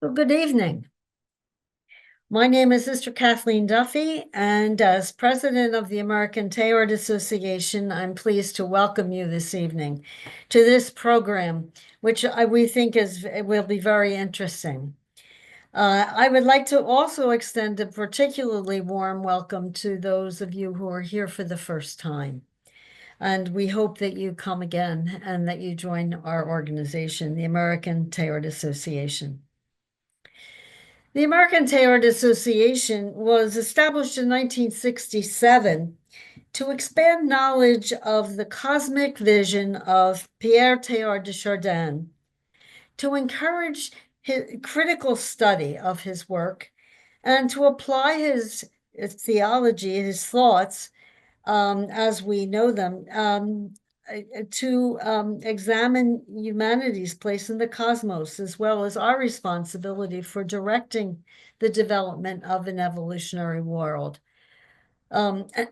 Well, good evening. My name is Sister Kathleen Duffy, and as president of the American Teilhard Association, I'm pleased to welcome you this evening to this program, which we think will be very interesting. I would like to also extend a particularly warm welcome to those of you who are here for the first time. And we hope that you come again and that you join our organization, the American Teilhard Association. The American Teilhard Association was established in 1967 to expand knowledge of the cosmic vision of Pierre Teilhard de Chardin, to encourage critical study of his work, and to apply his theology, his thoughts, as we know them, to examine humanity's place in the cosmos, as well as our responsibility for directing the development of an evolutionary world.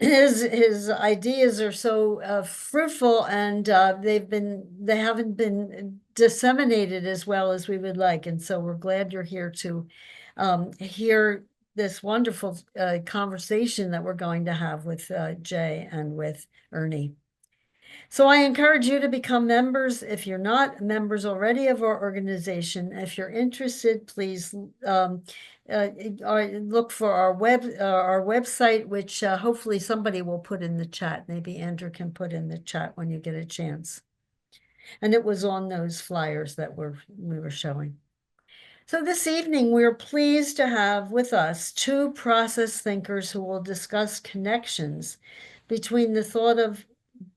His ideas are so fruitful, and they haven't been disseminated as well as we would like, and so we're glad you're here to hear this wonderful conversation that we're going to have with Jay and with Ernie. So I encourage you to become members if you're not members already of our organization. If you're interested, please look for our website, which hopefully somebody will put in the chat. Maybe Andrew can put in the chat when you get a chance. And it was on those flyers that we were showing. So this evening, we're pleased to have with us two process thinkers who will discuss connections between the thought of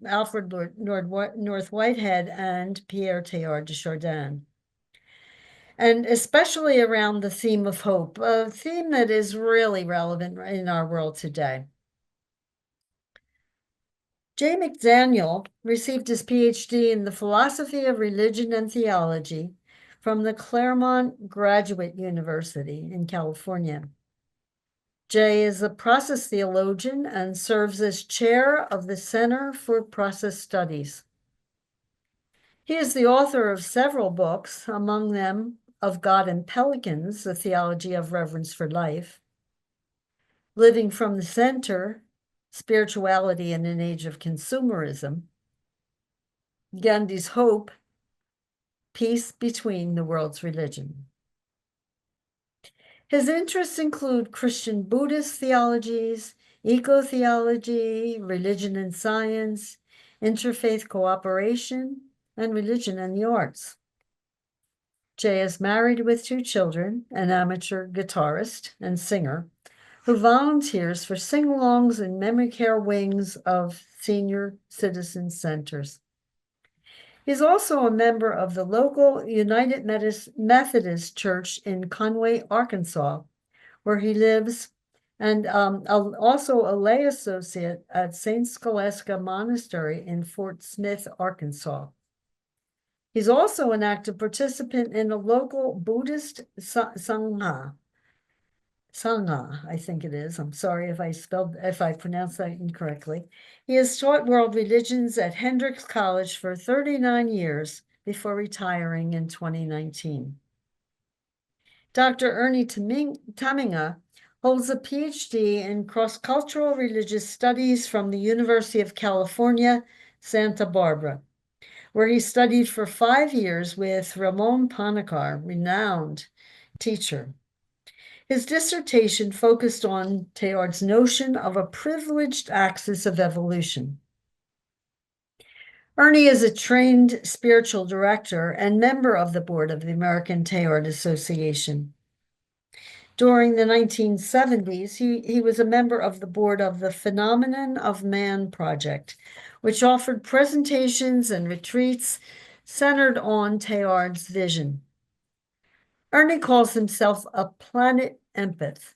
Alfred North Whitehead and Pierre Teilhard de Chardin, and especially around the theme of hope, a theme that is really relevant in our world today. J. McDaniel received his PhD in the philosophy of religion and theology from the Claremont Graduate University in California. Jay is a process theologian and serves as chair of the Center for Process Studies. He is the author of several books, among them Of God and Pelicans, The Theology of Reverence for Life, Living from the Center, Spirituality in an Age of Consumerism, Gandhi's Hope, Peace Between the World's Religion. His interests include Christian Buddhist theologies, eco-theology, religion and science, interfaith cooperation, and religion and the arts. Jay is married with 2 children, an amateur guitarist and singer, who volunteers for sing-alongs and memory care wings of senior citizen centers. He's also a member of the local United Methodist Church in Conway, Arkansas, where he lives, and also a lay associate at St. Scholastica Monastery in Fort Smith, Arkansas. He's also an active participant in a local Buddhist Sangha, I think it is. I'm sorry if I pronounced that incorrectly. He has taught world religions at Hendrix College for 39 years before retiring in 2019. Dr. Ernie Tamminga holds a PhD in cross-cultural religious studies from the University of California, Santa Barbara, where he studied for 5 years with Ramon Panikkar, renowned teacher. His dissertation focused on Teilhard's notion of a privileged axis of evolution. Ernie is a trained spiritual director and member of the board of the American Teilhard Association. During the 1970s, he was a member of the board of the Phenomenon of Man Project, which offered presentations and retreats centered on Teilhard's vision. Ernie calls himself a planet empath,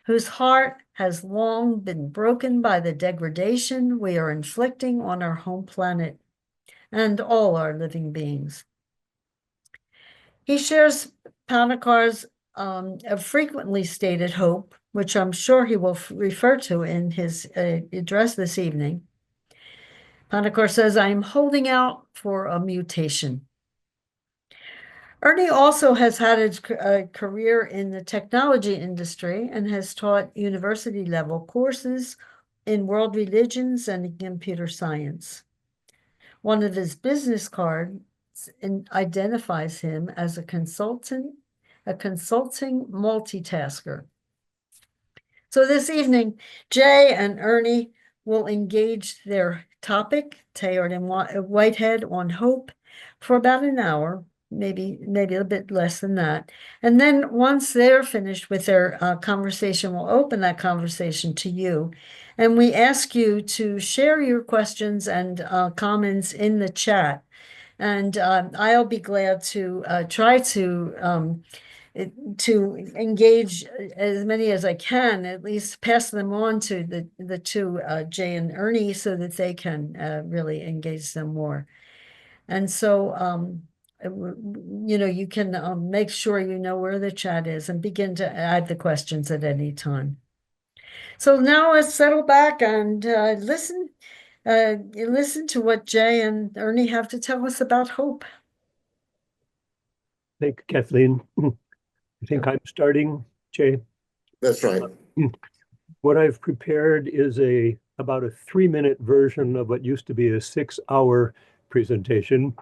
whose heart has long been broken by the degradation we are inflicting on our home planet and all our living beings. He shares Panikkar's frequently stated hope, which I'm sure he will refer to in his address this evening. Panikkar says, "I am holding out for a mutation." Ernie also has had a career in the technology industry and has taught university level courses in world religions and computer science. One of his business cards identifies him as a consulting multitasker. So this evening, Jay and Ernie will engage their topic, Teilhard and Whitehead, on hope for about an hour, maybe a bit less than that. And then once they're finished with their conversation, we'll open that conversation to you. And we ask you to share your questions and comments in the chat. And I'll be glad to try to engage as many as I can, at least pass them on to the two, Jay and Ernie, so that they can really engage them more. And so, you can make sure you know where the chat is and begin to add the questions at any time. So now let's settle back and listen to what Jay and Ernie have to tell us about hope. Thank you, Kathleen. I think I'm starting, Jay. That's right. What I've prepared is about a 3-minute version of what used to be a 6-hour presentation.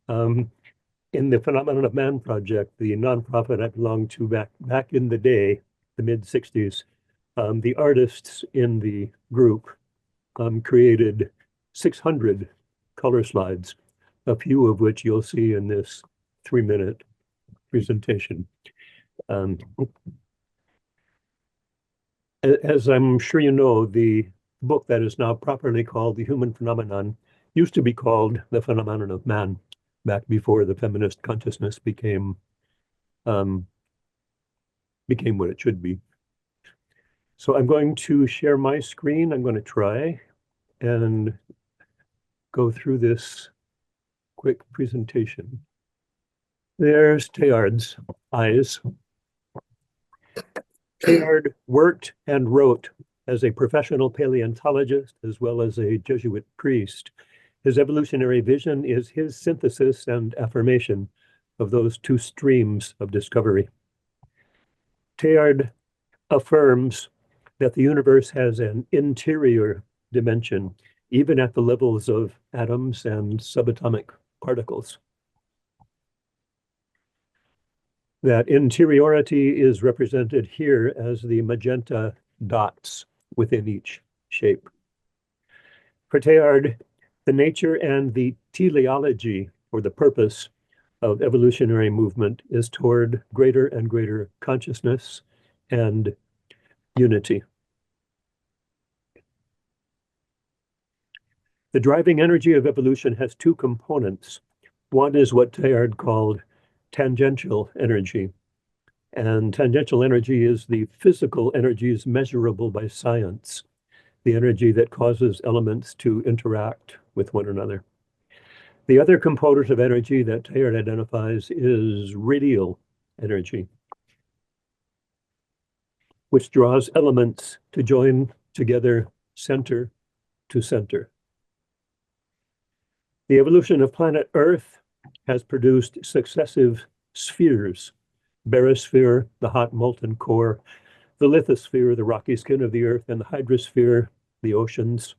In the Phenomenon of Man project, the nonprofit I belonged to back in the day, the mid-60s, the artists in the group created 600 color slides, a few of which you'll see in this 3-minute presentation. As I'm sure you know, the book that is now properly called The Human Phenomenon used to be called The Phenomenon of Man, back before the feminist consciousness became what it should be. So I'm going to share my screen. I'm going to try and go through this quick presentation. There's Teilhard's eyes. Teilhard worked and wrote as a professional paleontologist as well as a Jesuit priest. His evolutionary vision is his synthesis and affirmation of those two streams of discovery. Teilhard affirms that the universe has an interior dimension, even at the levels of atoms and subatomic particles. That interiority is represented here as the magenta dots within each shape. For Teilhard, the nature and the teleology, or the purpose of evolutionary movement, is toward greater and greater consciousness and unity. The driving energy of evolution has two components. One is what Teilhard called tangential energy. And tangential energy is the physical energies measurable by science, the energy that causes elements to interact with one another. The other component of energy that Teilhard identifies is radial energy, which draws elements to join together center to center. The evolution of planet Earth has produced successive spheres: barosphere, the hot molten core; the lithosphere, the rocky skin of the Earth; and the hydrosphere, the oceans.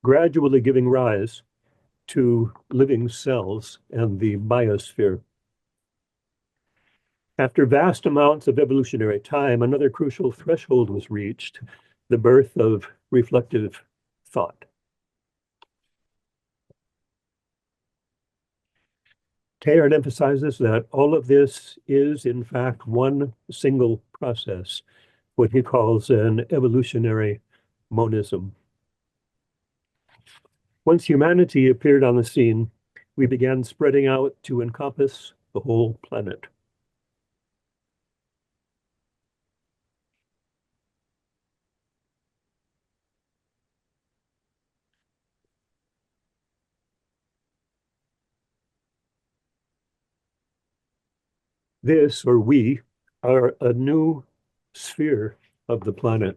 Gradually giving rise to living cells and the biosphere. After vast amounts of evolutionary time, another crucial threshold was reached: the birth of reflective thought. Teilhard emphasizes that all of this is, in fact, one single process, what he calls an evolutionary monism. Once humanity appeared on the scene, we began spreading out to encompass the whole planet. This, or we, are a new sphere of the planet,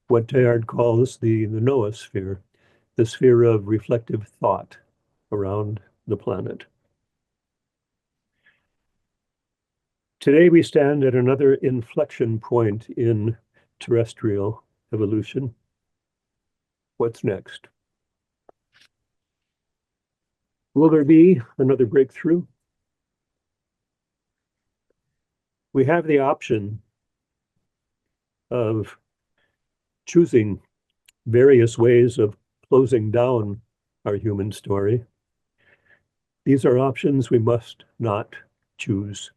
what Teilhard calls the noosphere, the sphere of reflective thought around the planet. Today, we stand at another inflection point in terrestrial evolution. What's next? Will there be another breakthrough? We have the option of choosing various ways of closing down our human story. These are options we must not choose.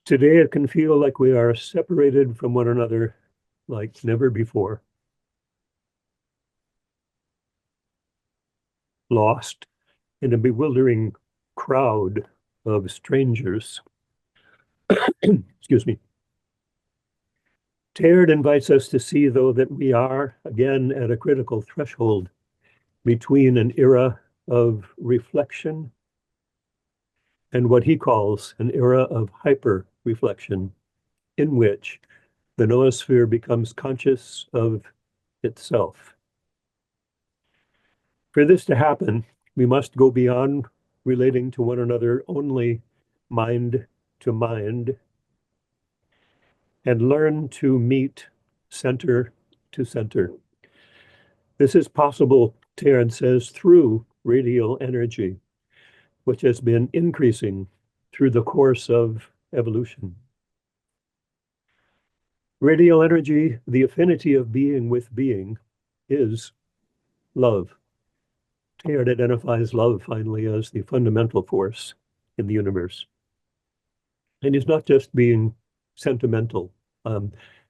Today, it can feel like we are separated from one another like never before. Lost in a bewildering crowd of strangers. Excuse me. Teilhard invites us to see, though, that we are again at a critical threshold between an era of reflection and what he calls an era of hyper-reflection, in which the noosphere becomes conscious of itself. For this to happen, we must go beyond relating to one another only mind to mind and learn to meet center to center. This is possible, Teilhard says, through radial energy, which has been increasing through the course of evolution. Radial energy, the affinity of being with being, is love. Teilhard identifies love finally as the fundamental force in the universe. And he's not just being sentimental.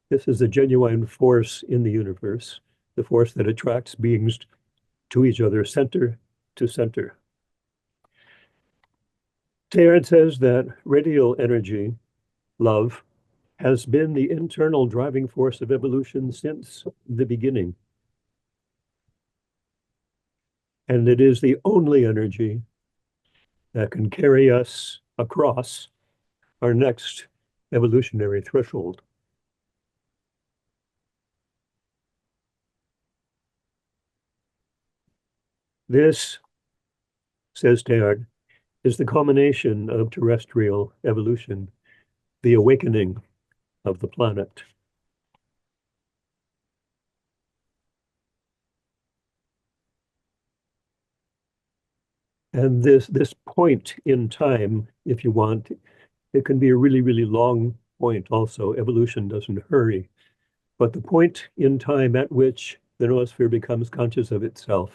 This is a genuine force in the universe, the force that attracts beings to each other, center to center. Teilhard says that radial energy, love, has been the internal driving force of evolution since the beginning. And it is the only energy that can carry us across our next evolutionary threshold. This, says Teilhard, is the culmination of terrestrial evolution, the awakening of the planet. And this point in time, if you want, it can be a really, really long point also. Evolution doesn't hurry. But the point in time at which the noosphere becomes conscious of itself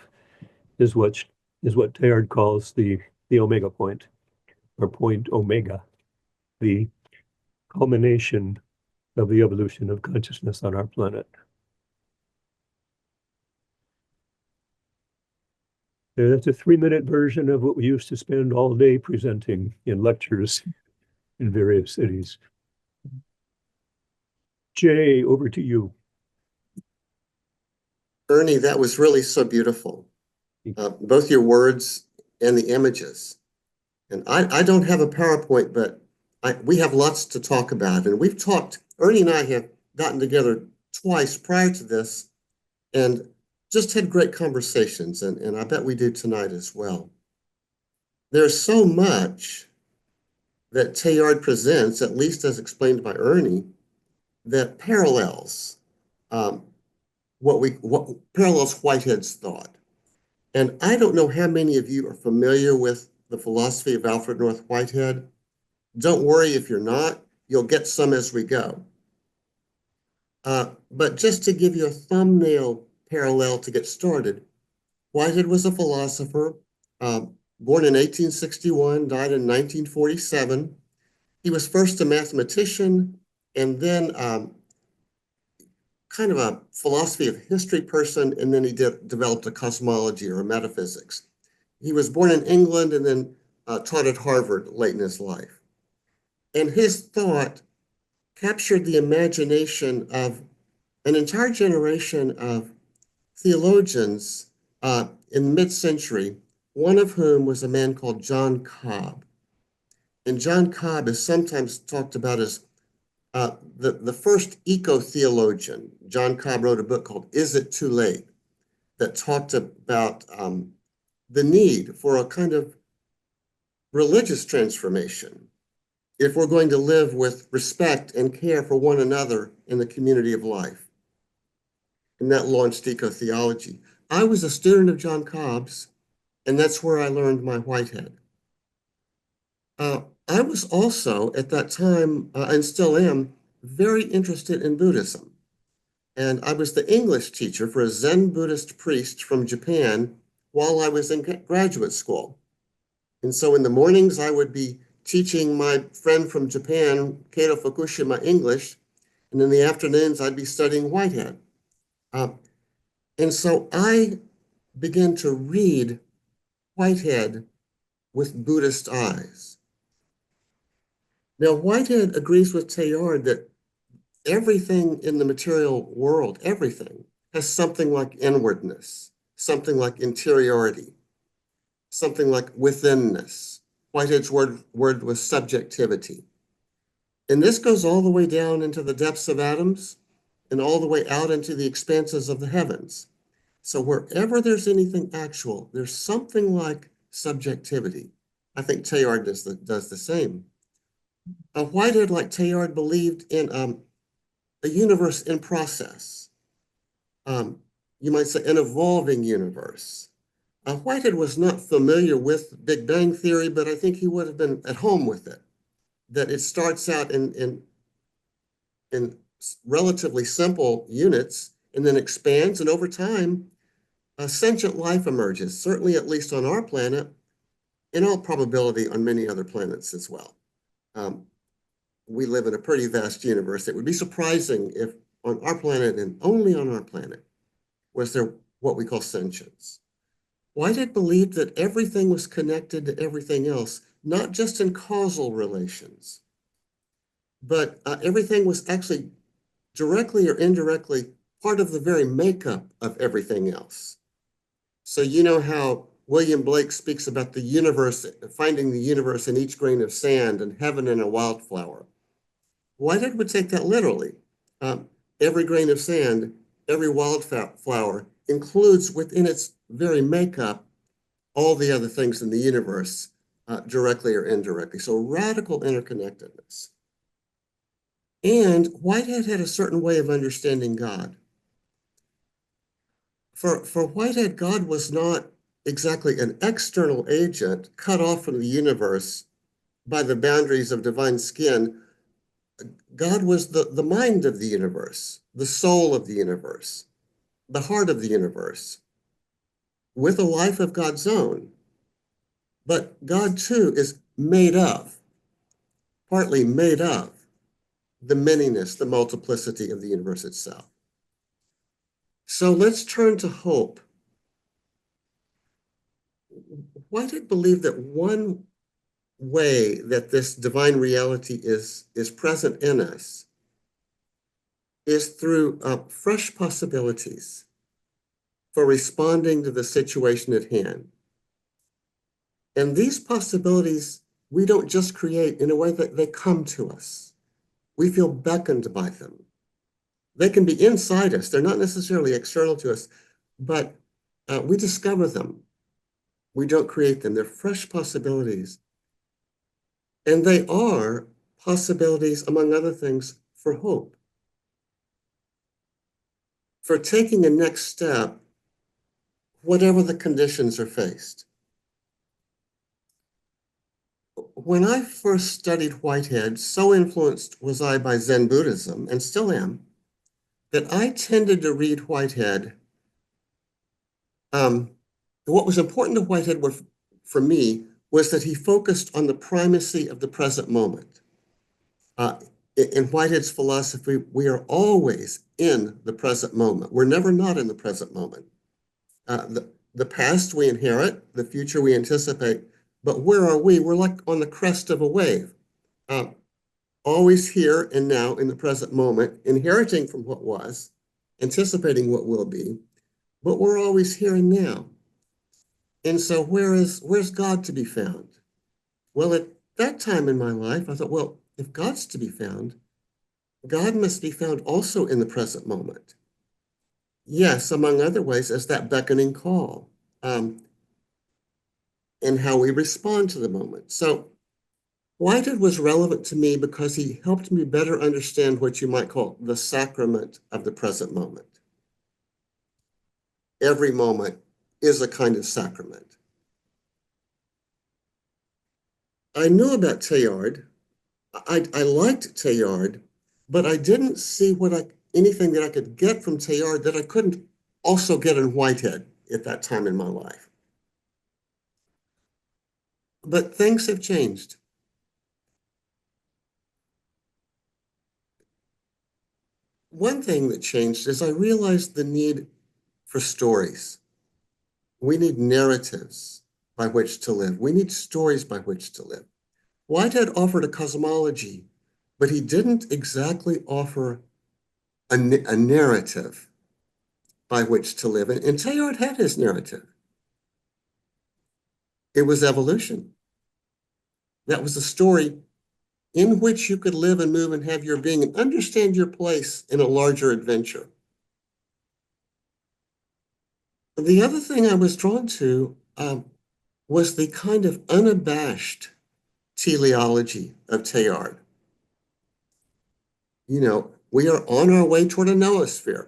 is what Teilhard calls the omega point, or point omega, the culmination of the evolution of consciousness on our planet. That's a 3-minute version of what we used to spend all day presenting in lectures in various cities. Jay, over to you. Ernie, that was really so beautiful. Both your words and the images. And I don't have a PowerPoint, but we have lots to talk about. And we've talked, Ernie and I have gotten together twice prior to this and just had great conversations. And I bet we do tonight as well. There's so much that Teilhard presents, at least as explained by Ernie, that parallels what parallels Whitehead's thought. And I don't know how many of you are familiar with the philosophy of Alfred North Whitehead. Don't worry if you're not, you'll get some as we go. But just to give you a thumbnail parallel to get started, Whitehead was a philosopher, born in 1861, died in 1947. He was first a mathematician and then kind of a philosophy of history person, and then he developed a cosmology or a metaphysics. He was born in England and then taught at Harvard late in his life. And his thought captured the imagination of an entire generation of theologians in mid-century, one of whom was a man called John Cobb. And John Cobb is sometimes talked about as The first eco-theologian, John Cobb, wrote a book called Is It Too Late? That talked about the need for a kind of religious transformation if we're going to live with respect and care for one another in the community of life. And that launched eco-theology. I was a student of John Cobb's, and that's where I learned my Whitehead. I was also, at that time, and still am, very interested in Buddhism. And I was the English teacher for a Zen Buddhist priest from Japan while I was in graduate school. And so in the mornings, I would be teaching my friend from Japan, Kato Fukushima, English. And in the afternoons, I'd be studying Whitehead. And so I began to read Whitehead with Buddhist eyes. Now, Whitehead agrees with Teilhard that everything in the material world, everything, has something like inwardness, something like interiority, something like withinness. Whitehead's word was subjectivity. And this goes all the way down into the depths of atoms and all the way out into the expanses of the heavens. So wherever there's anything actual, there's something like subjectivity. I think Teilhard does the same. Whitehead, like Teilhard, believed in a universe in process. You might say an evolving universe. Whitehead was not familiar with Big Bang Theory, but I think he would have been at home with it. That it starts out in relatively simple units and then expands, and over time, sentient life emerges, certainly at least on our planet, in all probability on many other planets as well. We live in a pretty vast universe. It would be surprising if on our planet and only on our planet was there what we call sentience. Whitehead believed that everything was connected to everything else, not just in causal relations, but everything was actually directly or indirectly part of the very makeup of everything else. So you know how William Blake speaks about the universe, finding the universe in each grain of sand and heaven in a wildflower. Whitehead would take that literally. Every grain of sand, every wildflower includes within its very makeup all the other things in the universe, directly or indirectly. So radical interconnectedness. And Whitehead had a certain way of understanding God. For Whitehead, God was not exactly an external agent cut off from the universe by the boundaries of divine skin. God was the mind of the universe, the soul of the universe, the heart of the universe, with a life of God's own. But God too is made of, partly made of, the manyness, the multiplicity of the universe itself. So let's turn to hope. Whitehead believed that one way that this divine reality is present in us is through fresh possibilities for responding to the situation at hand. And these possibilities, we don't just create in a way that they come to us. We feel beckoned by them. They can be inside us. They're not necessarily external to us, but we discover them. We don't create them. They're fresh possibilities. And they are possibilities, among other things, for hope, for taking a next step, whatever the conditions are faced. When I first studied Whitehead, so influenced was I by Zen Buddhism, and still am, that I tended to read Whitehead. What was important to Whitehead for me was that he focused on the primacy of the present moment. In Whitehead's philosophy, we are always in the present moment. We're never not in the present moment. The past we inherit, the future we anticipate, but where are we? We're like on the crest of a wave, always here and now in the present moment, inheriting from what was, anticipating what will be, but we're always here and now. And so where's God to be found? Well, at that time in my life, I thought, well, if God's to be found, God must be found also in the present moment. Yes, among other ways, as that beckoning call, and how we respond to the moment. So Whitehead was relevant to me because he helped me better understand what you might call the sacrament of the present moment. Every moment is a kind of sacrament. I knew about Teilhard. I liked Teilhard, but I didn't see anything that I could get from Teilhard that I couldn't also get in Whitehead at that time in my life. But things have changed. One thing that changed is I realized the need for stories. We need narratives by which to live. We need stories by which to live. Whitehead offered a cosmology, but he didn't exactly offer a narrative by which to live. And Teilhard had his narrative. It was evolution. That was a story in which you could live and move and have your being and understand your place in a larger adventure. The other thing I was drawn to was the kind of unabashed teleology of Teilhard. You know, we are on our way toward a noosphere,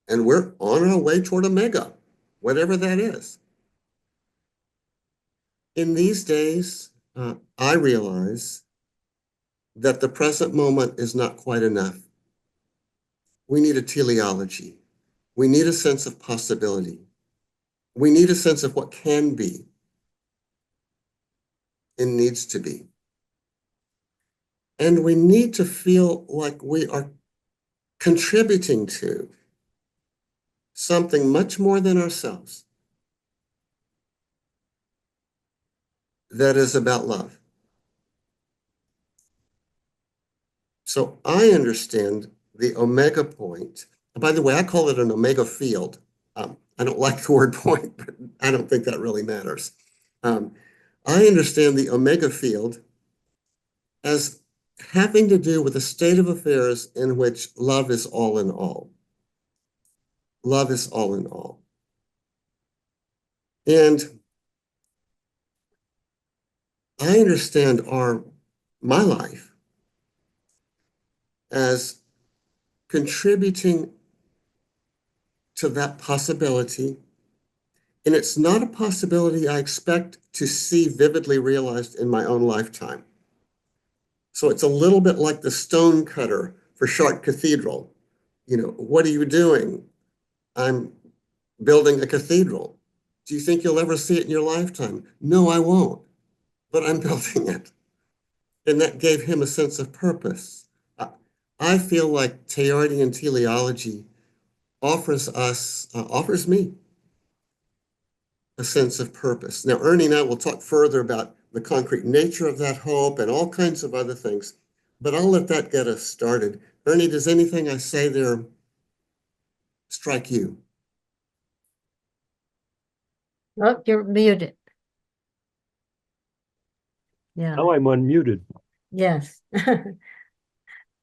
and we're on our way toward a mega, whatever that is. In these days, I realize that the present moment is not quite enough. We need a teleology. We need a sense of possibility. We need a sense of what can be and needs to be. And we need to feel like we are contributing to something much more than ourselves that is about love. So I understand the omega point. By the way, I call it an omega field. I don't like the word point, but I don't think that really matters. I understand the omega field as having to do with a state of affairs in which love is all in all. Love is all in all. And I understand my life as contributing to that possibility. And it's not a possibility I expect to see vividly realized in my own lifetime. So it's a little bit like the stone cutter for Chartres Cathedral. You know, what are you doing? I'm building a cathedral. Do you think you'll ever see it in your lifetime? No, I won't, but I'm building it. And that gave him a sense of purpose. I feel like Teilhardian teleology offers me a sense of purpose. Now, Ernie and I will talk further about the concrete nature of that hope and all kinds of other things, but I'll let that get us started. Ernie, does anything I say there strike you? Oh, you're muted. Yeah, Now I'm unmuted. yes.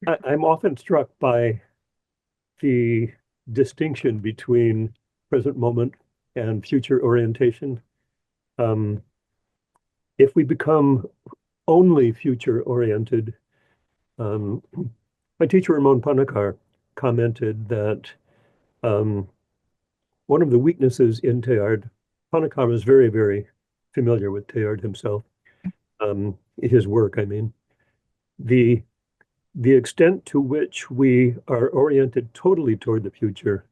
I'm often struck by the distinction between present moment and future orientation. If we become only future oriented, my teacher Ramon Panakar commented that one of the weaknesses in Teilhard, Panakar was very, very familiar with Teilhard himself, his work, I mean, the extent to which we are oriented totally toward the future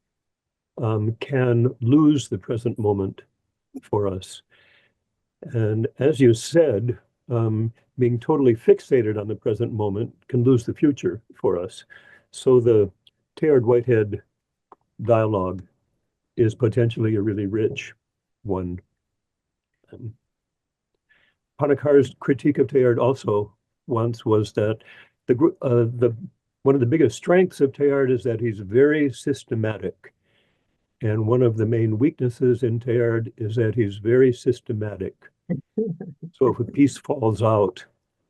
can lose the present moment for us. And as you said, being totally fixated on the present moment can lose the future for us. So the Teilhard Whitehead dialogue is potentially a really rich one. Panakar's critique of Teilhard also once was that one of the biggest strengths of Teilhard is that he's very systematic. And one of the main weaknesses in Teilhard is that he's very systematic. So if a piece falls out,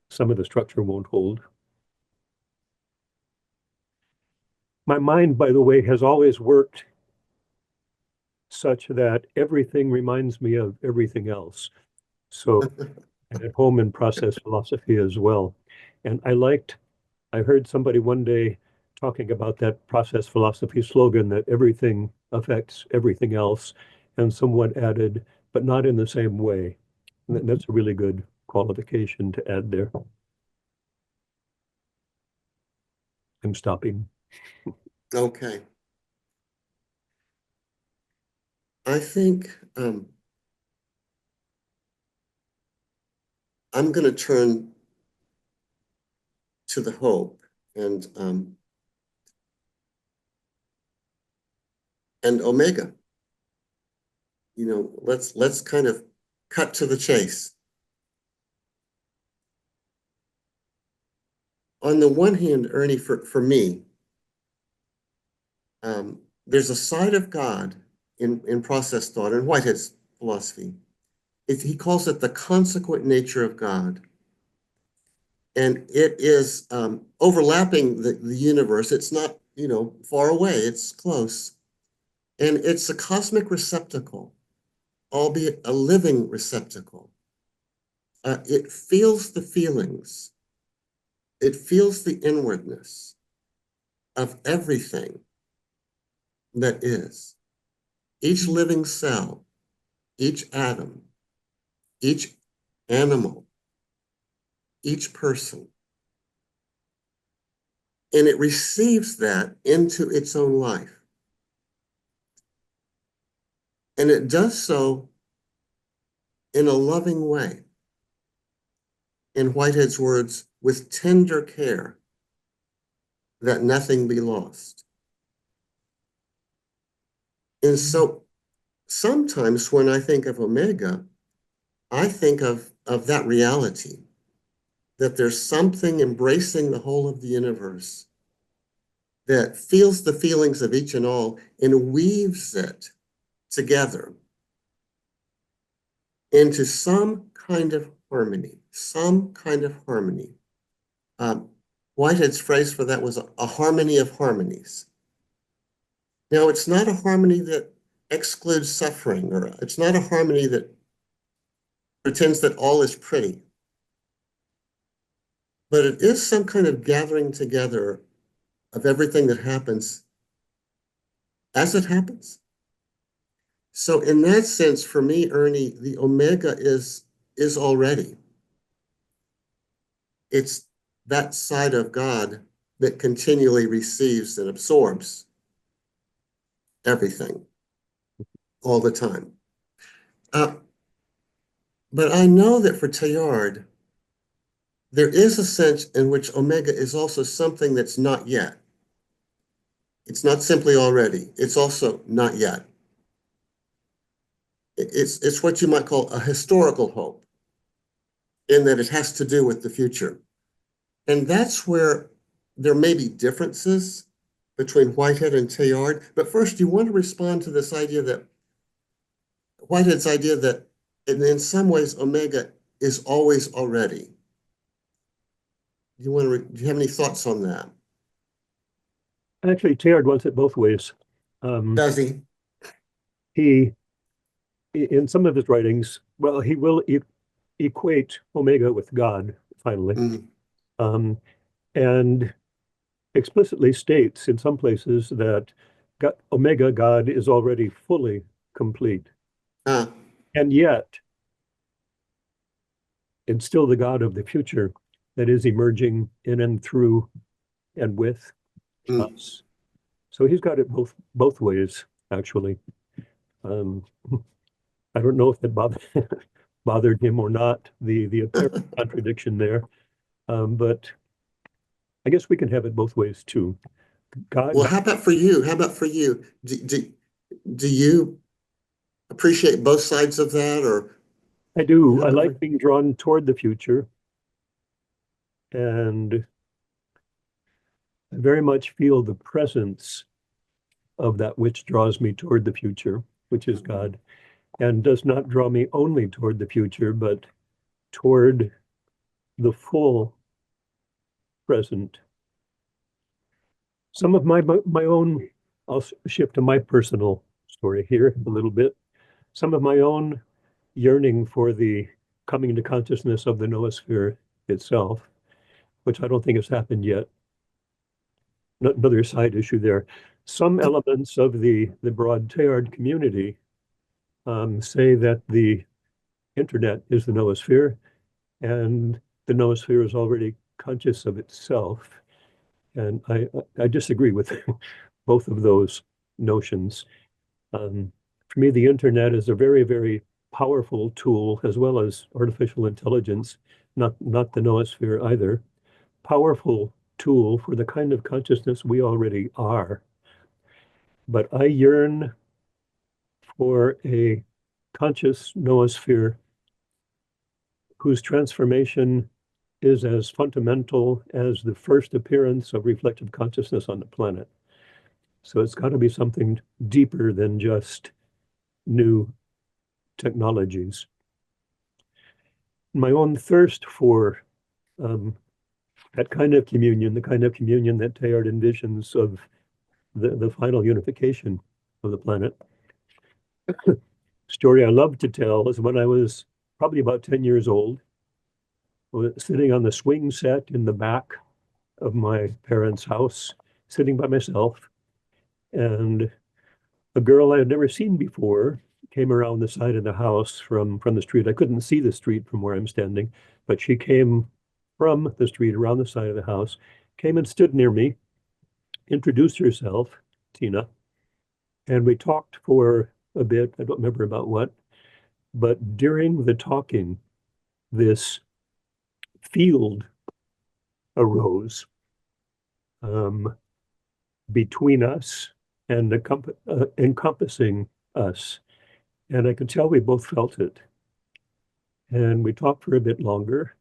some of the structure won't hold. my mind, by the way, has always worked such that everything reminds me of everything else. So I'm at home in process philosophy as well. And I heard somebody one day talking about that process philosophy slogan that everything affects everything else. And someone added, but not in the same way. And that's a really good qualification to add there. I'm stopping. Okay. I think I'm going to turn to the hope and Omega. You know, let's kind of cut to the chase. On the one hand, Ernie, for me, there's a side of God in process thought and Whitehead's philosophy. He calls it the consequent nature of God. And it is overlapping the universe. It's not, you know, far away, it's close. And it's a cosmic receptacle, albeit a living receptacle. It feels the feelings. It feels the inwardness of everything that is. Each living cell, each atom, each animal, each person. And it receives that into its own life. And it does so in a loving way. In Whitehead's words, with tender care, that nothing be lost. And so sometimes when I think of Omega, I think of that reality, that there's something embracing the whole of the universe that feels the feelings of each and all and weaves it together into some kind of harmony, some kind of harmony. Whitehead's phrase for that was a harmony of harmonies. Now, it's not a harmony that excludes suffering, or it's not a harmony that pretends that all is pretty. But it is some kind of gathering together of everything that happens as it happens. So in that sense, for me, Ernie, the Omega is already. It's that side of God that continually receives and absorbs everything all the time. But I know that for Teilhard, there is a sense in which Omega is also something that's not yet. It's not simply already, it's also not yet. It's what you might call a historical hope, in that it has to do with the future. And that's where there may be differences between Whitehead and Teilhard. But first, you want to respond to this idea that Whitehead's idea that in some ways Omega is always already. Do you have any thoughts on that? Actually, Teilhard wants it both ways. Does he? He, in some of his writings, well, he will equate Omega with God, finally. Mm. And explicitly states in some places that Omega God is already fully complete. And yet, it's still the God of the future that is emerging in and through and with us. So he's got it both ways, actually. I don't know if it bothered him or not, the apparent contradiction there. But I guess we can have it both ways too. Well, how about for you? How about for you? Do you appreciate both sides of that, or? I do. I like being drawn toward the future. And I very much feel the presence of that which draws me toward the future, which is God, and does not draw me only toward the future, but toward the full present. some of my own, I'll shift to my personal story here a little bit. Some of my own yearning for the coming into consciousness of the noosphere itself, which I don't think has happened yet. Another side issue there. Some elements of the broad Teilhard community say that the internet is the noosphere, and the noosphere is already conscious of itself. And I disagree with both of those notions. For me, the internet is a very, very powerful tool, as well as artificial intelligence, not the noosphere either. Powerful tool for the kind of consciousness we already are. But I yearn for a conscious noosphere whose transformation is as fundamental as the first appearance of reflective consciousness on the planet. So it's got to be something deeper than just new technologies. My own thirst for that kind of communion, the kind of communion that Teilhard envisions of the final unification of the planet. Story I love to tell is when I was probably about 10 years old, sitting on the swing set in the back of my parents' house, sitting by myself, and a girl I had never seen before came around the side of the house from the street. I couldn't see the street from where I'm standing, but she came from the street around the side of the house, came and stood near me, introduced herself, Tina, and we talked for a bit. I don't remember about what, but during the talking, this field arose between us and encompassing us. And I could tell we both felt it. And we talked for a bit longer.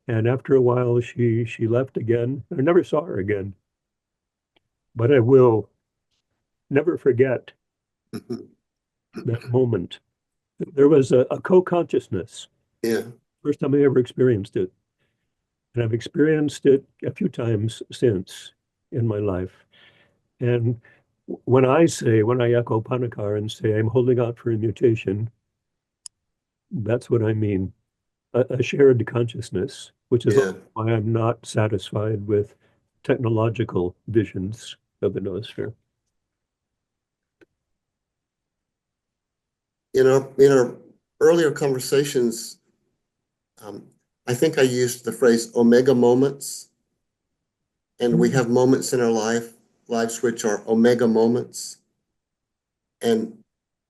And after a while, she left again. I never saw her again. But I will never forget that moment. There was a co-consciousness. Yeah. First time I ever experienced it. And I've experienced it a few times since in my life. And when I echo Panikar and say I'm holding out for a mutation, that's what I mean. A shared consciousness, which is why I'm not satisfied with technological visions of the noosphere. In our earlier conversations, I think I used the phrase omega moments, and we have moments in our lives which are omega moments. And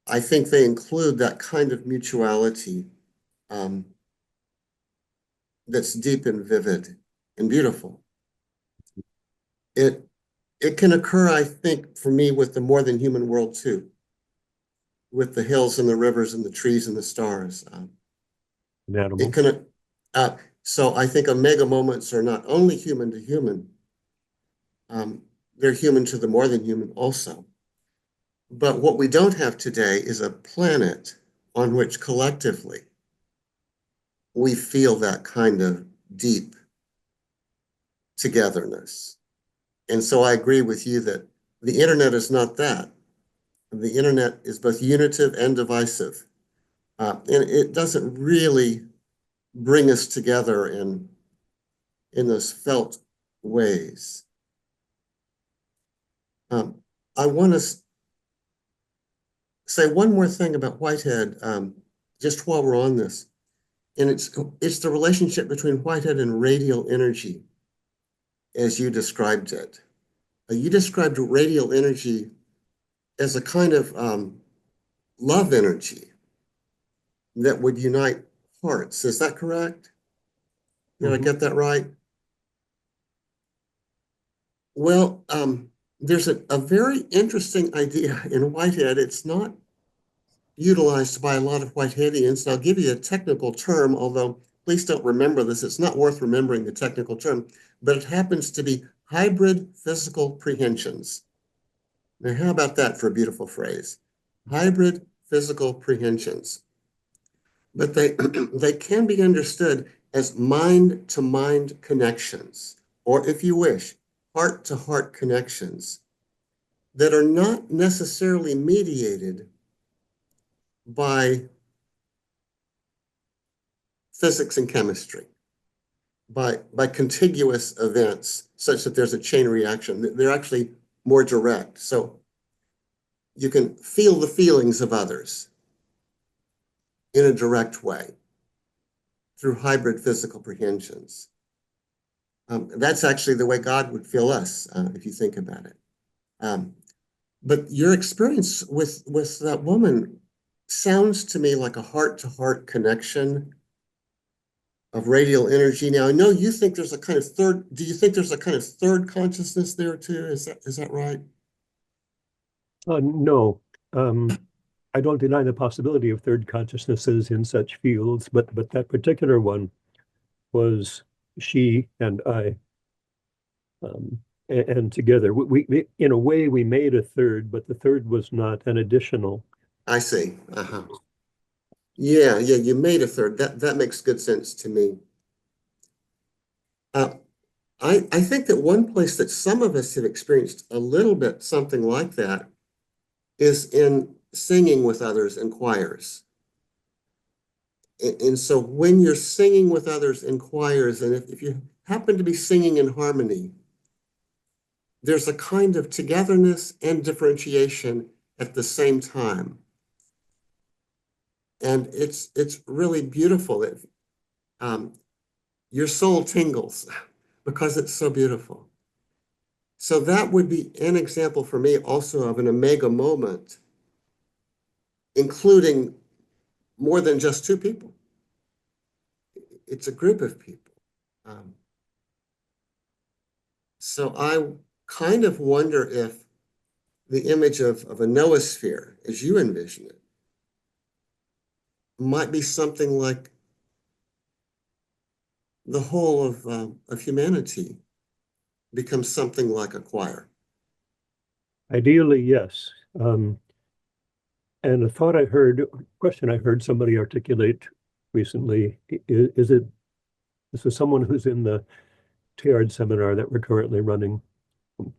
I think they include that kind of mutuality that's deep and vivid and beautiful. It can occur, I think, for me with the more than human world too, with the hills and the rivers and the trees and the stars. It can, so I think omega moments are not only human to human, they're human to the more than human also. But what we don't have today is a planet on which collectively we feel that kind of deep togetherness. And so I agree with you that the internet is not that. The internet is both unitive and divisive. And it doesn't really bring us together in those felt ways. I want to say one more thing about Whitehead, just while we're on this. And it's the relationship between Whitehead and radial energy, as you described it. You described radial energy as a kind of love energy that would unite hearts. Is that correct? Did I get that right? Well, there's a very interesting idea in Whitehead. It's not utilized by a lot of Whiteheadians. I'll give you a technical term, although please don't remember this. It's not worth remembering the technical term, but it happens to be hybrid physical prehensions. Now, how about that for a beautiful phrase? Hybrid physical prehensions. But they can be understood as mind-to-mind connections, or if you wish, heart-to-heart connections that are not necessarily mediated by physics and chemistry, by contiguous events such that there's a chain reaction. They're actually more direct. So you can feel the feelings of others in a direct way through hybrid physical prehensions. That's actually the way God would feel us, if you think about it. But your experience with that woman sounds to me like a heart-to-heart connection of radial energy. Now, I know you think there's a kind of third, do you think there's a kind of third consciousness there too? Is that right? No, I don't deny the possibility of third consciousnesses in such fields, but that particular one was she and I, and together. We in a way we made a third, but the third was not an additional. I see. Yeah, you made a third. That makes good sense to me. I think that one place that some of us have experienced a little bit something like that is in singing with others in choirs. And so when you're singing with others in choirs, and if you happen to be singing in harmony, there's a kind of togetherness and differentiation at the same time. And it's really beautiful that your soul tingles because it's so beautiful. So that would be an example for me also of an omega moment, including more than just two people. It's a group of people. So I kind of wonder if the image of a noosphere, as you envision it, might be something like the whole of humanity becomes something like a choir. Ideally, yes. And question I heard somebody articulate recently, is it, this is someone who's in the Teilhard seminar that we're currently running.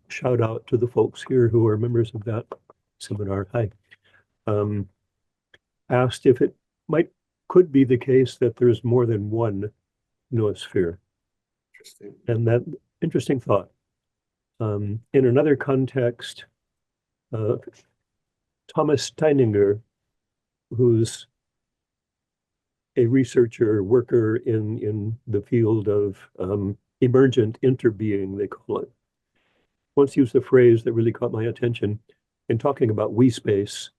Shout out to the folks here who are members of that seminar. Hi. Asked if it could be the case that there's more than one noosphere. Interesting. And that interesting thought. In another context, Thomas Steininger, who's a researcher, worker in the field of emergent interbeing, they call it, once used a phrase that really caught my attention in talking about we space.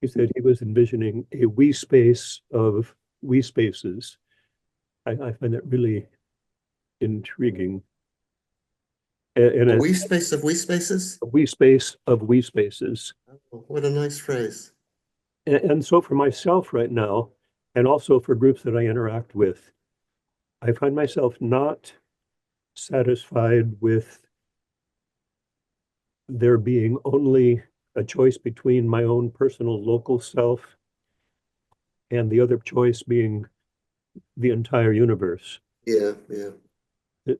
He said he was envisioning a we space of we spaces. I find that really intriguing. And a we space of we spaces? A we space of we spaces. Oh, what a nice phrase. And so for myself right now, and also for groups that I interact with, I find myself not satisfied with there being only a choice between my own personal local self and the other choice being the entire universe. Yeah.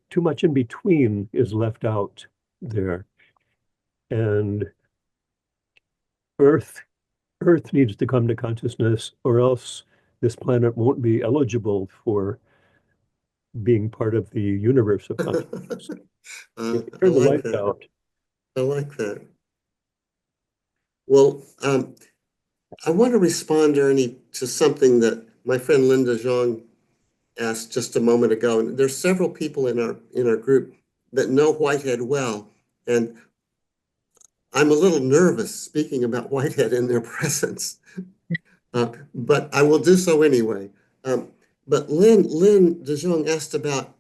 Too much in between is left out there. And Earth needs to come to consciousness, or else this planet won't be eligible for being part of the universe of consciousness. I Turn the like lights that. out. I like that. Well, I want to respond, Ernie, to something that my friend Linda Zhang asked just a moment ago. And there's several people in our group that know Whitehead well, and I'm a little nervous speaking about Whitehead in their presence, but I will do so anyway. But Lynn de Jong asked about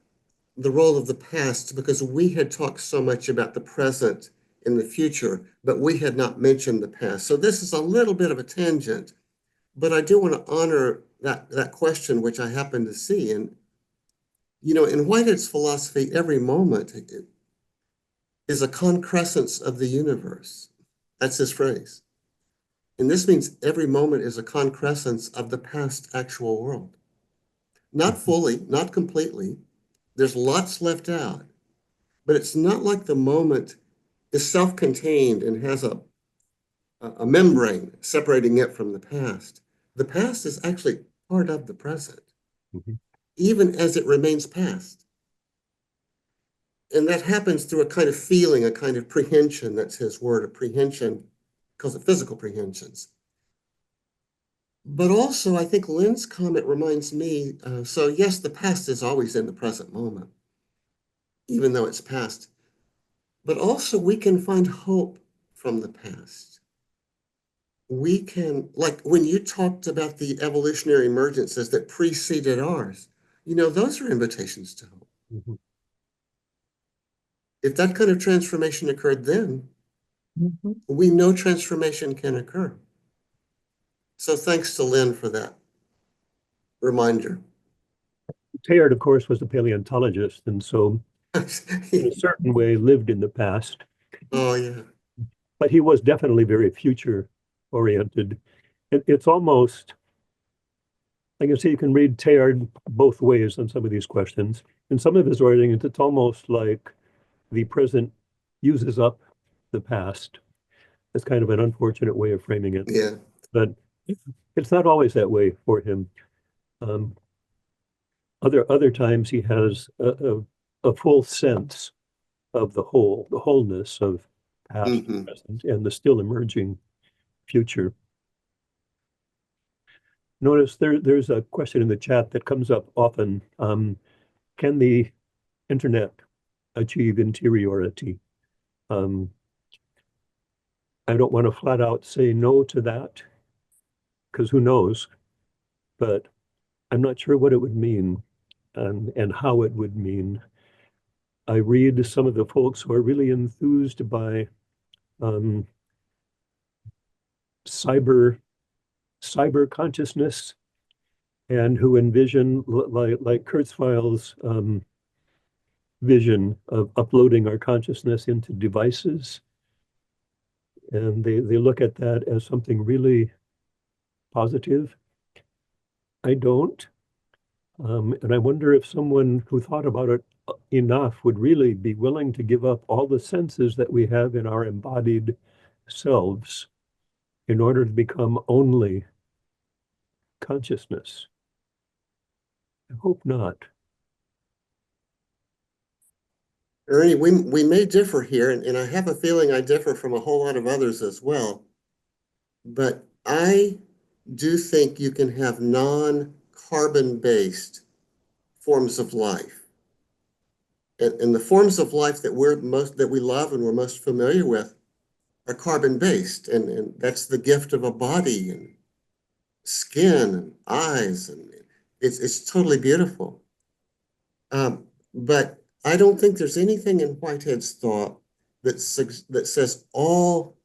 the role of the past because we had talked so much about the present and the future, but we had not mentioned the past. So this is a little bit of a tangent, but I do want to honor that question, which I happen to see. And, in Whitehead's philosophy, every moment is a concrescence of the universe. That's his phrase. And this means every moment is a concrescence of the past actual world. Not fully, not completely. There's lots left out. but it's not like the moment is self-contained and has a membrane separating it from the past. The past is actually part of the present, even as it remains past. And that happens through a kind of feeling, a kind of prehension. That's his word, a prehension, because of physical prehensions. But also, I think Lynn's comment reminds me, so yes, the past is always in the present moment, even though it's past. But also we can find hope from the past. We can, like when you talked about the evolutionary emergences that preceded ours, those are invitations to hope. If that kind of transformation occurred then, we know transformation can occur. So thanks to Lynn for that reminder. Teilhard, of course, was a paleontologist, and so in a certain way lived in the past. Oh, yeah. But he was definitely very future oriented. It's almost, I can say you can read Teilhard both ways on some of these questions. In some of his writings, it's almost like the present uses up the past. It's kind of an unfortunate way of framing it. Yeah. But it's not always that way for him. Other times he has a full sense of the wholeness of past, present, and the still emerging future. Notice there's a question in the chat that comes up often. Can the internet achieve interiority? I don't want to flat out say no to that, because who knows? But I'm not sure what it would mean and how it would mean. I read some of the folks who are really enthused by cyber consciousness, and who envision, like Kurzweil's vision of uploading our consciousness into devices. And they look at that as something really positive. I don't. And I wonder if someone who thought about it enough would really be willing to give up all the senses that we have in our embodied selves in order to become only consciousness. I hope not. Ernie, we may differ here, and I have a feeling I differ from a whole lot of others as well. But I do think you can have non-carbon-based forms of life. And the forms of life that we love and we're most familiar with are carbon-based, and that's the gift of a body and skin and eyes, and it's totally beautiful. But I don't think there's anything in Whitehead's thought that says all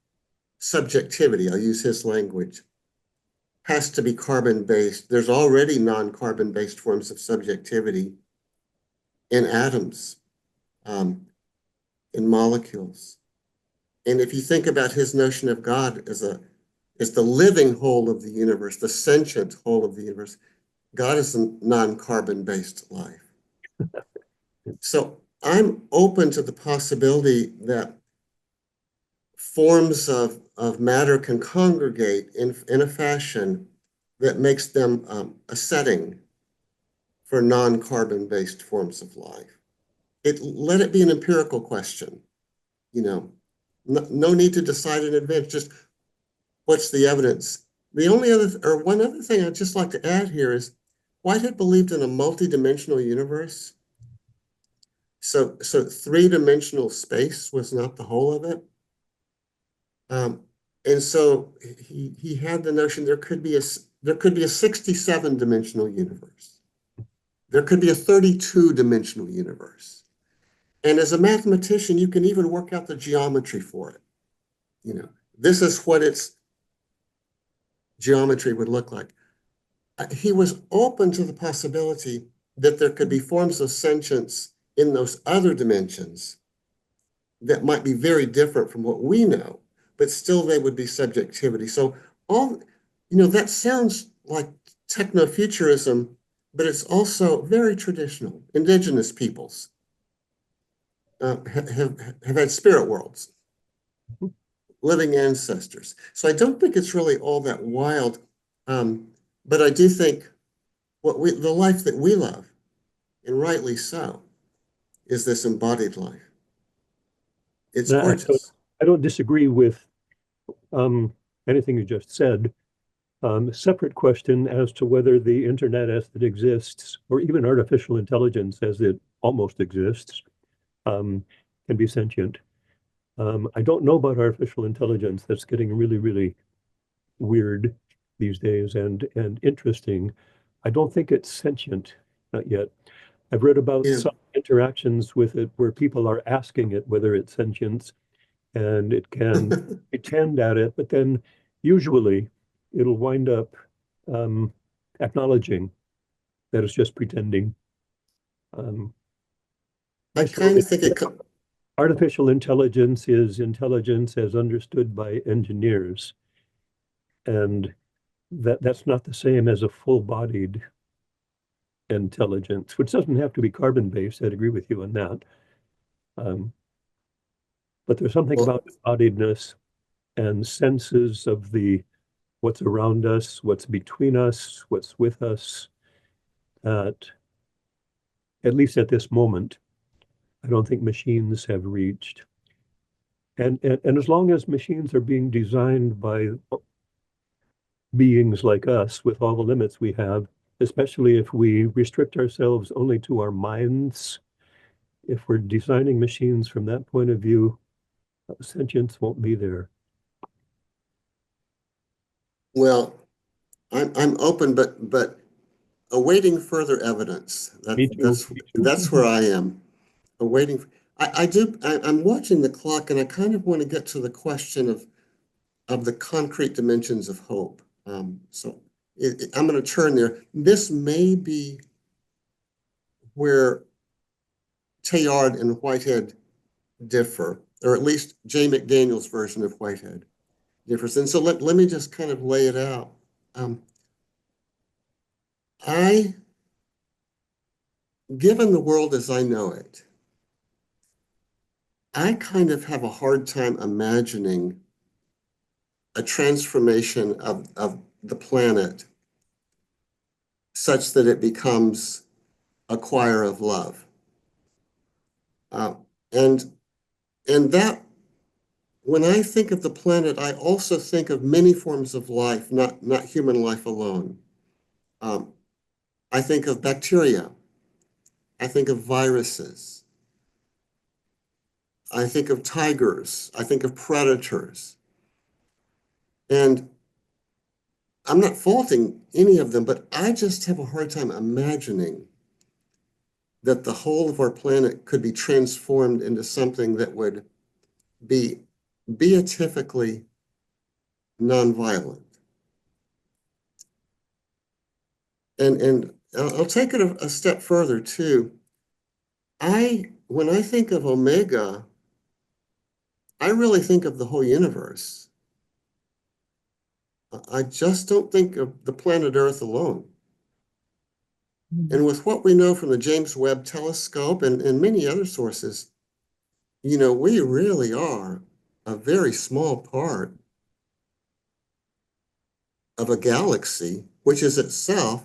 subjectivity, I'll use his language, has to be carbon-based. There's already non-carbon-based forms of subjectivity in atoms, in molecules. And if you think about his notion of God as the living whole of the universe, the sentient whole of the universe, God is a non-carbon-based life. So I'm open to the possibility that forms of matter can congregate in a fashion that makes them a setting for non-carbon-based forms of life. Let it be an empirical question, no need to decide in advance, just what's the evidence? One other thing I'd just like to add here is Whitehead believed in a multidimensional universe. So three-dimensional space was not the whole of it. And so he had the notion there could be a 67-dimensional universe. There could be a 32-dimensional universe. And as a mathematician, you can even work out the geometry for it. This is what its geometry would look like. He was open to the possibility that there could be forms of sentience in those other dimensions that might be very different from what we know, but still they would be subjectivity. So that sounds like techno-futurism, but it's also very traditional, indigenous peoples. have had spirit worlds, living ancestors. So I don't think it's really all that wild. But I do think the life that we love, and rightly so, is this embodied life. It's I gorgeous. I don't disagree with anything you just said. Separate question as to whether the internet as it exists, or even artificial intelligence as it almost exists, can be sentient. I don't know about artificial intelligence. That's getting really, really weird these days and interesting. I don't think it's sentient, not yet. I've read about Yeah. some interactions with it where people are asking it whether it's sentient, and it can pretend at it, but then usually it'll wind up um, acknowledging that it's just pretending. Um, I I suppose kind of think artificial intelligence is intelligence as understood by engineers, and that's not the same as a full-bodied intelligence, which doesn't have to be carbon-based. I'd agree with you on that. Um, but there's something well, about embodiedness and senses of the what's around us, what's between us, what's with us, that at least at this moment, I don't think machines have reached. And as long as machines are being designed by beings like us with all the limits we have, especially if we restrict ourselves only to our minds, if we're designing machines from that point of view, sentience won't be there. well, I'm open, but awaiting further evidence. Me too. Me too. That's where I am. Awaiting. I'm watching the clock, and I kind of want to get to the question of the concrete dimensions of hope. So I'm going to turn there. This may be where Teilhard and Whitehead differ, or at least J. McDaniel's version of Whitehead differs. And so let me just kind of lay it out. Um, I, given the world as I know it, I kind of have a hard time imagining a transformation of the planet such that it becomes a choir of love. Uh, and and that when I think of the planet, I also think of many forms of life, not human life alone. Um, I think of bacteria. I think of viruses. I think of tigers. I think of predators. And I'm not faulting any of them, but I just have a hard time imagining that the whole of our planet could be transformed into something that would be beatifically nonviolent. And I'll take it a step further too. When I think of Omega, I really think of the whole universe. I just don't think of the planet Earth alone. And with what we know from the James Webb Telescope and many other sources, we really are a very small part of a galaxy, which is itself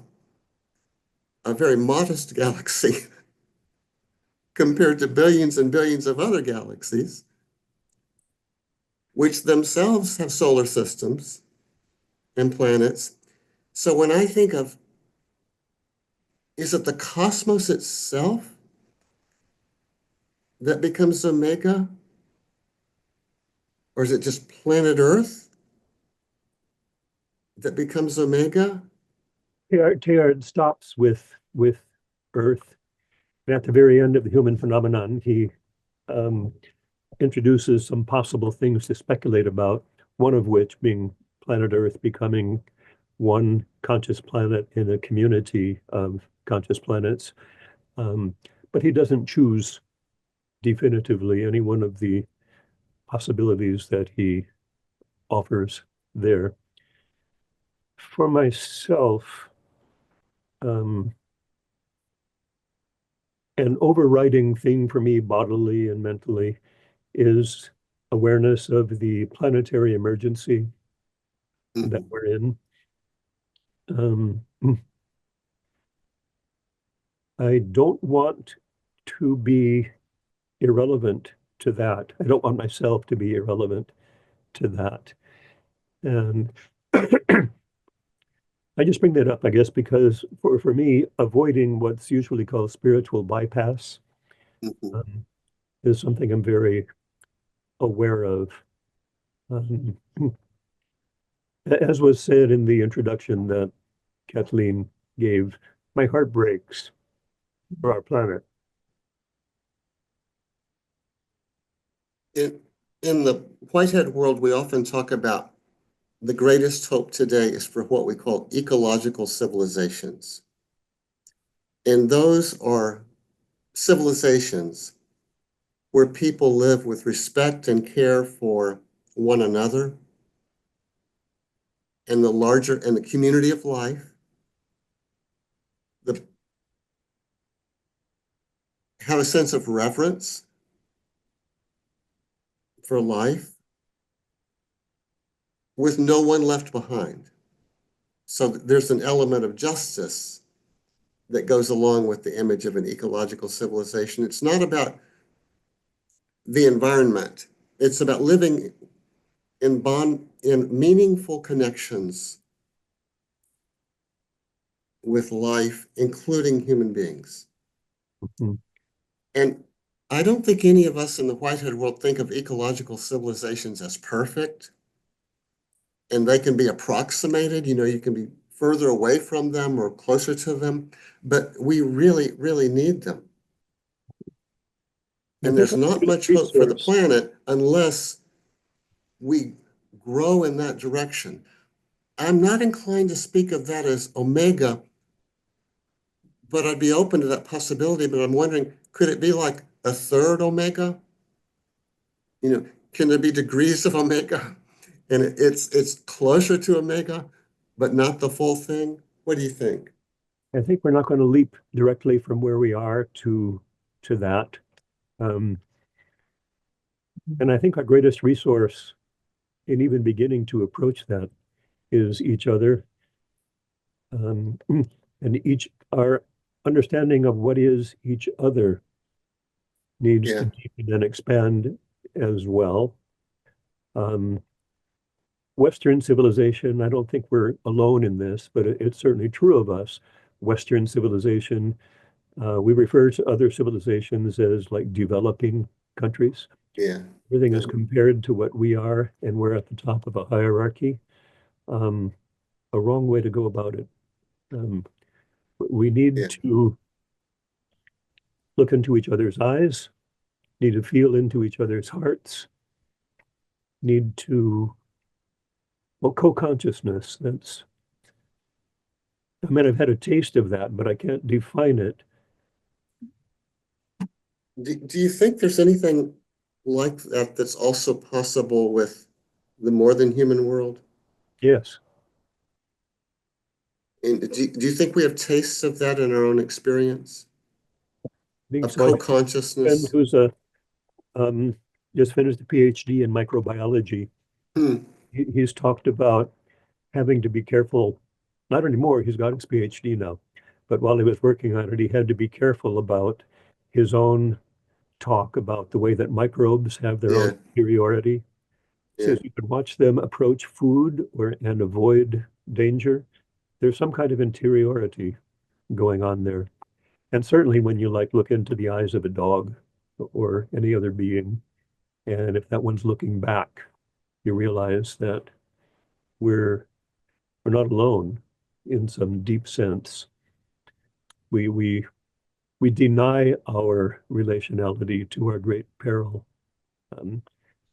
a very modest galaxy compared to billions and billions of other galaxies, which themselves have solar systems and planets. So when I think of, is it the cosmos itself that becomes Omega? Or is it just planet Earth that becomes Omega? Teilhard stops with Earth. And at the very end of the human phenomenon, he um, introduces some possible things to speculate about, one of which being planet Earth becoming one conscious planet in a community of conscious planets. Um, but he doesn't choose definitively any one of the possibilities that he offers there. For myself, um, an overriding thing for me bodily and mentally is awareness of the planetary emergency that Mhm. we're in. Um, I don't want to be irrelevant to that. I don't want myself to be irrelevant to that. And I just bring that up, I guess, because for me, avoiding what's usually called spiritual bypass Mhm. um, is something I'm very aware of. Um, as was said in the introduction that Kathleen gave, my heart breaks for our planet. In, in the Whitehead world, we often talk about the greatest hope today is for what we call ecological civilizations. And those are civilizations where people live with respect and care for one another and the larger and the community of life, the, have a sense of reverence for life with no one left behind. So there's an element of justice that goes along with the image of an ecological civilization. It's not about the environment. It's about living in meaningful connections with life, including human beings. Mhm. And I don't think any of us in the Whitehead world think of ecological civilizations as perfect, and they can be approximated. You know, you can be further away from them or closer to them, but we really, really need them. I And think there's our not greatest much hope for the resource, planet unless we grow in that direction. I'm not inclined to speak of that as omega, but I'd be open to that possibility. But I'm wondering, could it be like a third omega? You know, can there be degrees of omega? And it's closer to omega, but not the full thing. What do you think? I think we're not going to leap directly from where we are to that. Um, and I think our greatest resource in even beginning to approach that is each other. And each our understanding of what is each other needs to Yeah, deepen and expand as well. Um, Western civilization, I don't think we're alone in this, but it's certainly true of us. Western civilization, we refer to other civilizations as like developing countries. yeah, Everything yeah, is compared to what we are, and we're at the top of a hierarchy. Um, a wrong way to go about it. Um, we need yeah. to look into each other's eyes, need to feel into each other's hearts, need to, well, co-consciousness. I mean, I've had a taste of that, but I can't define it. Do you think there's anything like that that's also possible with the more than human world? Yes, And do you think we have tastes of that in our own experience I think of so. I have a friend co-consciousness? who's um, just finished a PhD in microbiology. Hmm. He's talked about having to be careful, not anymore, he's got his PhD now, but while he was working on it, he had to be careful about his own talk about the way that microbes have their own Yeah, superiority. yeah, Says you can watch them approach food and avoid danger. There's some kind of interiority going on there. And certainly when you like look into the eyes of a dog or any other being, and if that one's looking back, you realize that we're we're not alone in some deep sense. We we we deny our relationality to our great peril. Um,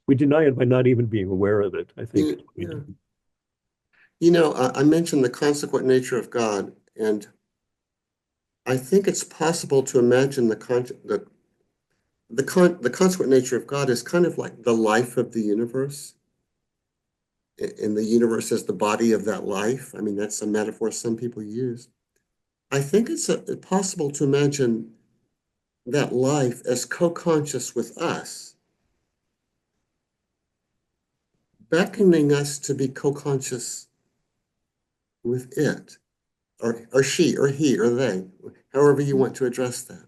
we deny it by not even being aware of it, I think is what we yeah. do. You know, I mentioned the consequent nature of God, and I think it's possible to imagine the consequent nature of God is kind of like the life of the universe, and the universe is the body of that life. I mean, that's a metaphor some people use. I think it's possible to imagine that life as co-conscious with us, beckoning us to be co-conscious with it, or she, or he, or they, however you want to address that.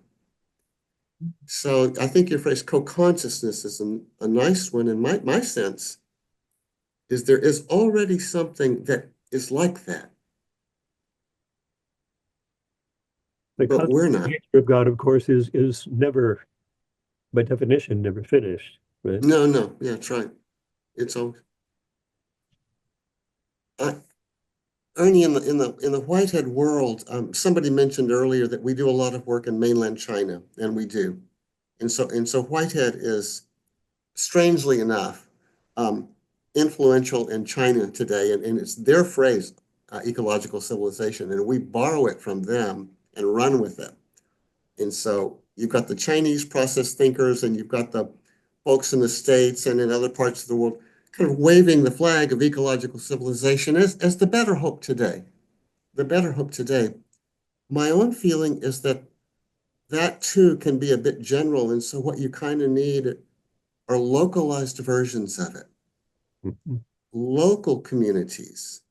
So I think your phrase co-consciousness is a nice one. And my sense is there is already something that is like that, The but we're cosmic not. nature of God, of course, is never, by definition, never finished, right? No, no, yeah, that's right. It's all. Ernie, in the Whitehead world, somebody mentioned earlier that we do a lot of work in mainland China, and we do. And so Whitehead is, strangely enough, um, influential in China today, and it's their phrase, ecological civilization, and we borrow it from them and run with it. And so you've got the Chinese process thinkers, and you've got the folks in the States and in other parts of the world kind of waving the flag of ecological civilization as the better hope today. The better hope today. My own feeling is that that too can be a bit general, and so what you kind of need are localized versions of it, Mhm. local communities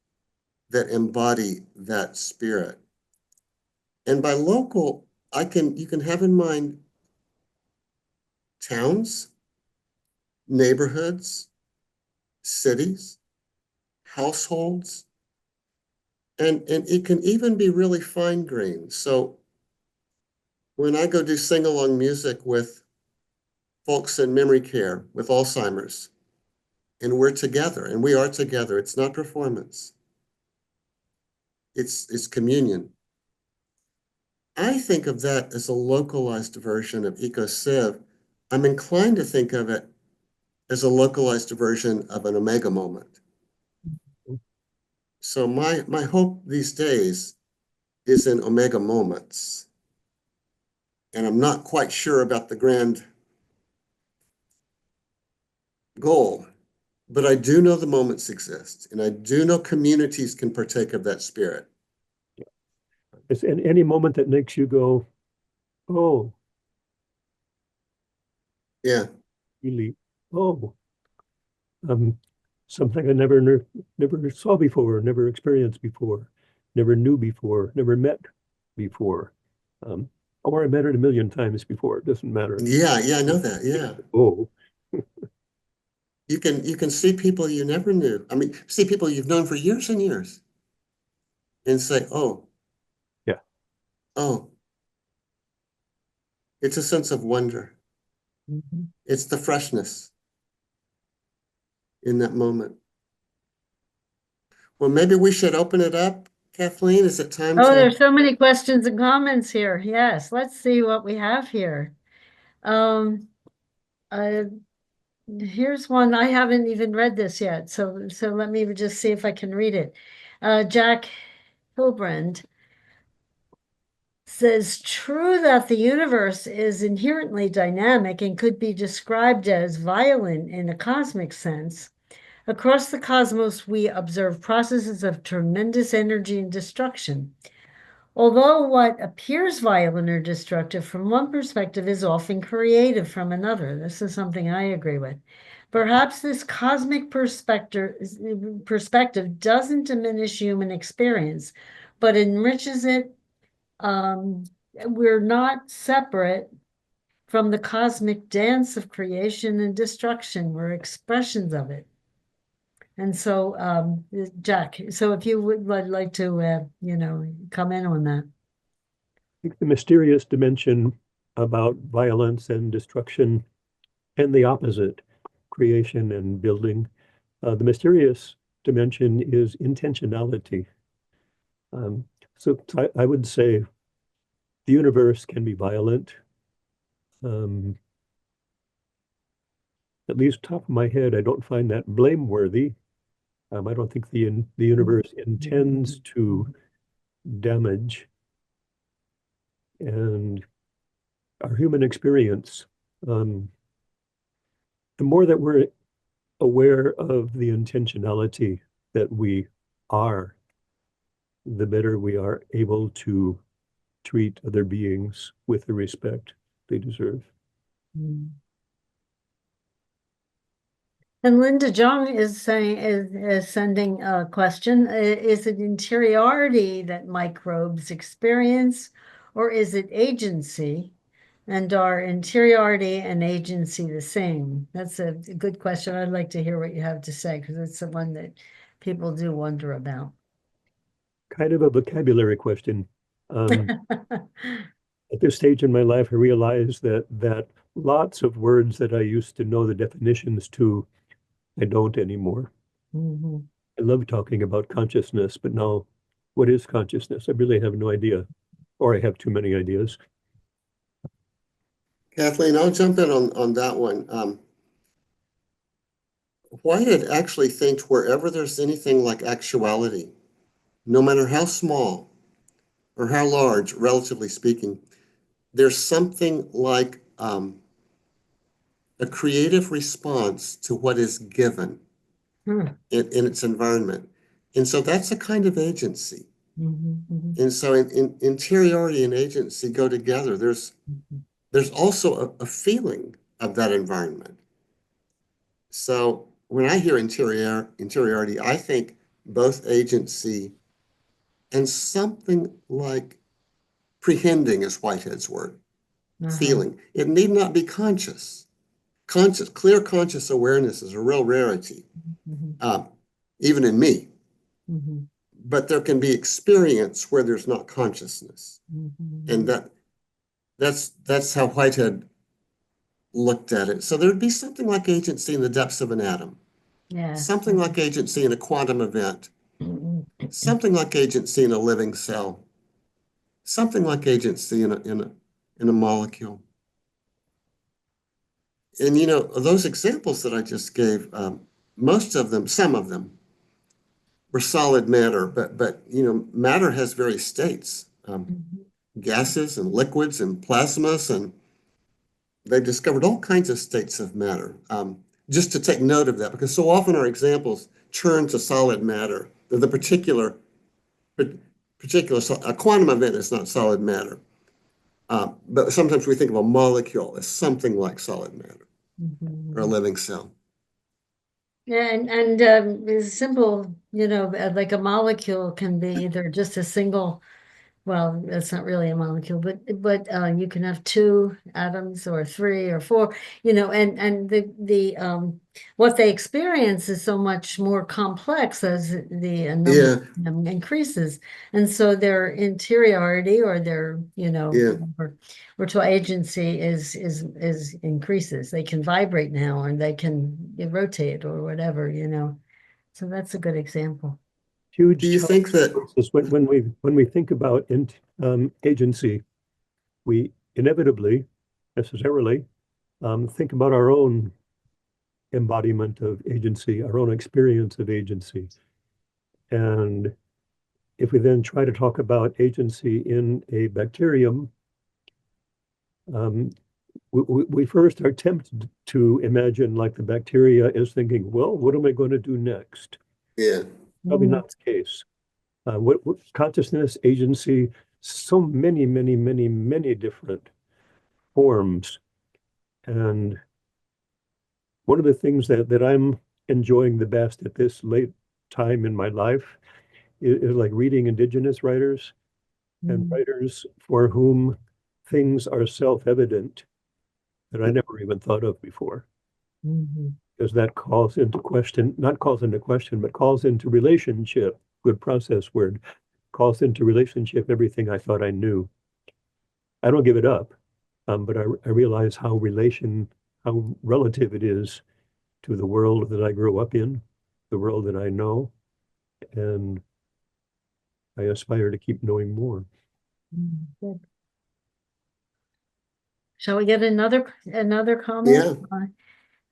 that embody that spirit. And by local, you can have in mind towns, neighborhoods, cities, households, and it can even be really fine grained. So when I go do sing along music with folks in memory care with Alzheimer's, and we're together, and we are together, it's not performance, it's communion. I think of that as a localized version of EcoCiv. I'm inclined to think of it as a localized version of an omega moment. So my hope these days is in omega moments. And I'm not quite sure about the grand goal, but I do know the moments exist, and I do know communities can partake of that spirit. It's in any moment that makes you go, oh, Yeah, really, oh, um, something I never saw before, never experienced before, never knew before, never met before. Um, or I met it a million times before. It doesn't matter. yeah, I know that. Yeah. Oh, You can see people you never knew. I mean, see people you've known for years and years and say, yeah. oh, it's a sense of wonder. Mhm. It's the freshness in that moment. Well, maybe we should open it up. Kathleen, is it time Oh, to? there's so many questions and comments here. Yes, let's see what we have here. Um, uh, Here's one. I haven't even read this yet, so let me just see if I can read it. Jack Hilbrand says, true that the universe is inherently dynamic and could be described as violent in a cosmic sense. Across the cosmos, we observe processes of tremendous energy and destruction. Although what appears violent or destructive from one perspective is often creative from another. This is something I agree with. Perhaps this cosmic perspective doesn't diminish human experience, but enriches it. We're not separate from the cosmic dance of creation and destruction. We're expressions of it. And so, Jack, so if you would like to, come in on that. I think the mysterious dimension about violence and destruction and the opposite, creation and building. The mysterious dimension is intentionality. Um, so I would say the universe can be violent. Um, at least top of my head, I don't find that blameworthy. I don't think the universe intends to damage, and our human experience. Um, the more that we're aware of the intentionality that we are, the better we are able to treat other beings with the respect they deserve. Mm. And Linda Jung is saying is sending a question. Is it interiority that microbes experience, or is it agency? And are interiority and agency the same? That's a good question. I'd like to hear what you have to say, because it's the one that people do wonder about. Kind of a vocabulary question. At this stage in my life, I realize that lots of words that I used to know the definitions to, I don't anymore. Mhm. I love talking about consciousness, but now what is consciousness? I really have no idea, or I have too many ideas. Kathleen, I'll jump in on that one. Whitehead actually thinks wherever there's anything like actuality, no matter how small or how large, relatively speaking, there's something like a creative response to what is given Hmm. in its environment. And so that's a kind of agency. Mhm, mhm, And so interiority and agency go together. mhm. There's also a feeling of that environment. So when I hear interiority, I think both agency and something like prehending is Whitehead's word, Uh-huh. feeling. It need not be conscious. Clear conscious awareness is a real rarity, Mhm, uh, even in me. mhm, But there can be experience where there's not consciousness, and mhm, that's how Whitehead looked at it. So there'd be something like agency in the depths of an atom, yes. something like agency in a quantum event, Mhm. something like agency in a living cell, something like agency in a molecule. And you know, those examples that I just gave, most of them, some of them, were solid matter, but you know, matter has various states, Mhm. gases and liquids and plasmas, and they've discovered all kinds of states of matter. Just to take note of that, because so often our examples turn to solid matter. The particular a quantum event is not solid matter, but sometimes we think of a molecule as something like solid matter or a Mhm. living cell. Yeah, and it's simple, like a molecule can be either just a single. Well, it's not really a molecule, but you can have two atoms or three or four, and the what they experience is so much more complex as the number Yeah, increases, and so their interiority or their yeah. or to agency is increases. They can vibrate now, and they can rotate or whatever, So that's a good example. Do Huge you challenge think that, is when we think about agency, we inevitably, necessarily, think about our own embodiment of agency, our own experience of agency. And if we then try to talk about agency in a bacterium, um, we first are tempted to imagine like the bacteria is thinking, well, what am I going to do next? yeah, Probably Mm, not the case. What consciousness, agency, so many, many, many, many different forms. And one of the things that I'm enjoying the best at this late time in my life is like reading indigenous writers and mm, writers for whom things are self-evident that I never even thought of before. mhm, Because that calls into question, not calls into question, but calls into relationship, good process word, calls into relationship everything I thought I knew. I don't give it up, but I realize how relative it is to the world that I grew up in, the world that I know, and I aspire to keep knowing more. Good. Shall we get another comment?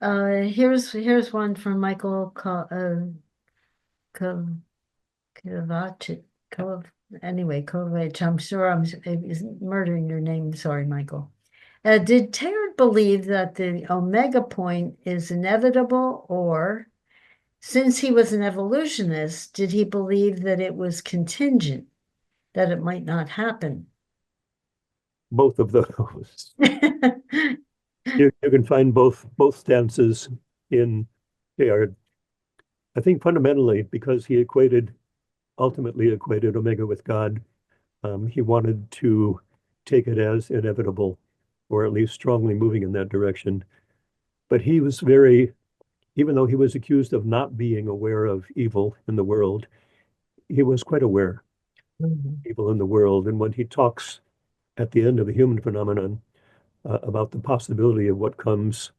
yeah. Here's one from Michael Kovacic. Anyway, Kovac. I'm sure I'm is murdering your name. Sorry, Michael. Did Teilhard believe that the omega point is inevitable, or since he was an evolutionist, did he believe that it was contingent, that it might not happen? both of those. You can find both stances in Teilhard. I think fundamentally because he ultimately equated Omega with God. He wanted to take it as inevitable, or at least strongly moving in that direction. But he was even though he was accused of not being aware of evil in the world, he was quite aware of evil in the world. And when he talks at the end of the human phenomenon about the possibility of what comes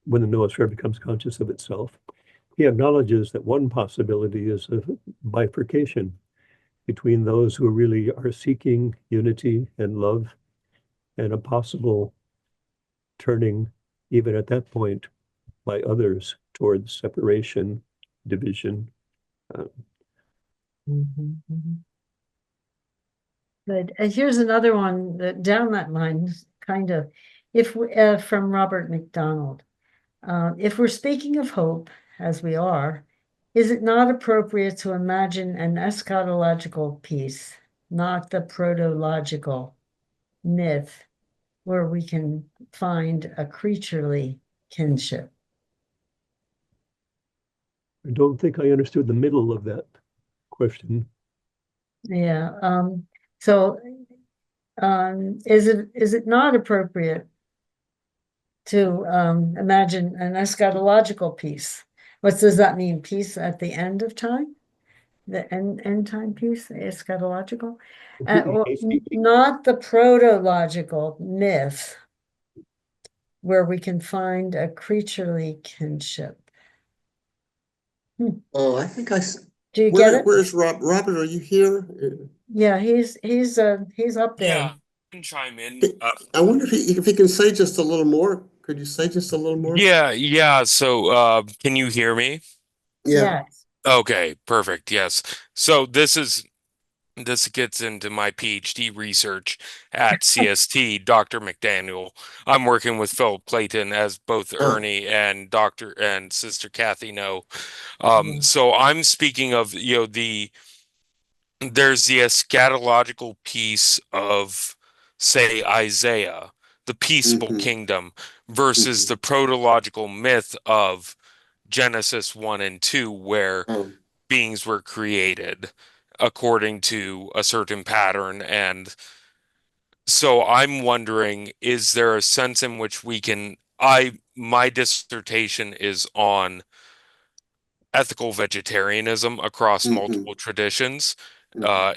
when the noosphere becomes conscious of itself, he acknowledges that one possibility is a bifurcation between those who really are seeking unity and love, and a possible turning, even at that point, by others towards separation, division. Good. Here's another one that down that line, kind of, from Robert McDonald. If we're speaking of hope, as we are, is it not appropriate to imagine an eschatological peace, not the protological myth, where we can find a creaturely kinship? I don't think I understood the middle of that question. Yeah. So is it not appropriate to imagine an eschatological peace? What does that mean? Peace at the end of time? The end time peace, eschatological? Or not the protological myth where we can find a creaturely kinship. Oh, I think Do you get it? where's Robert, are you here? Yeah, he's up there. Yeah, I can chime in. I wonder if he can say just a little more. Could you say just a little more? Yeah. So, can you hear me? Yeah. Yes. Okay, perfect. Yes. So this gets into my PhD research at CST, Dr. McDaniel. I'm working with Philip Clayton, as both Oh. Ernie and Dr. and Sister Kathy know. Yeah. So I'm speaking of, there's the eschatological piece of, say, Isaiah, the peaceable kingdom, versus the protological myth of Genesis 1 and 2, where beings were created according to a certain pattern. And so I'm wondering, is there a sense in which we can, my dissertation is on ethical vegetarianism across multiple traditions,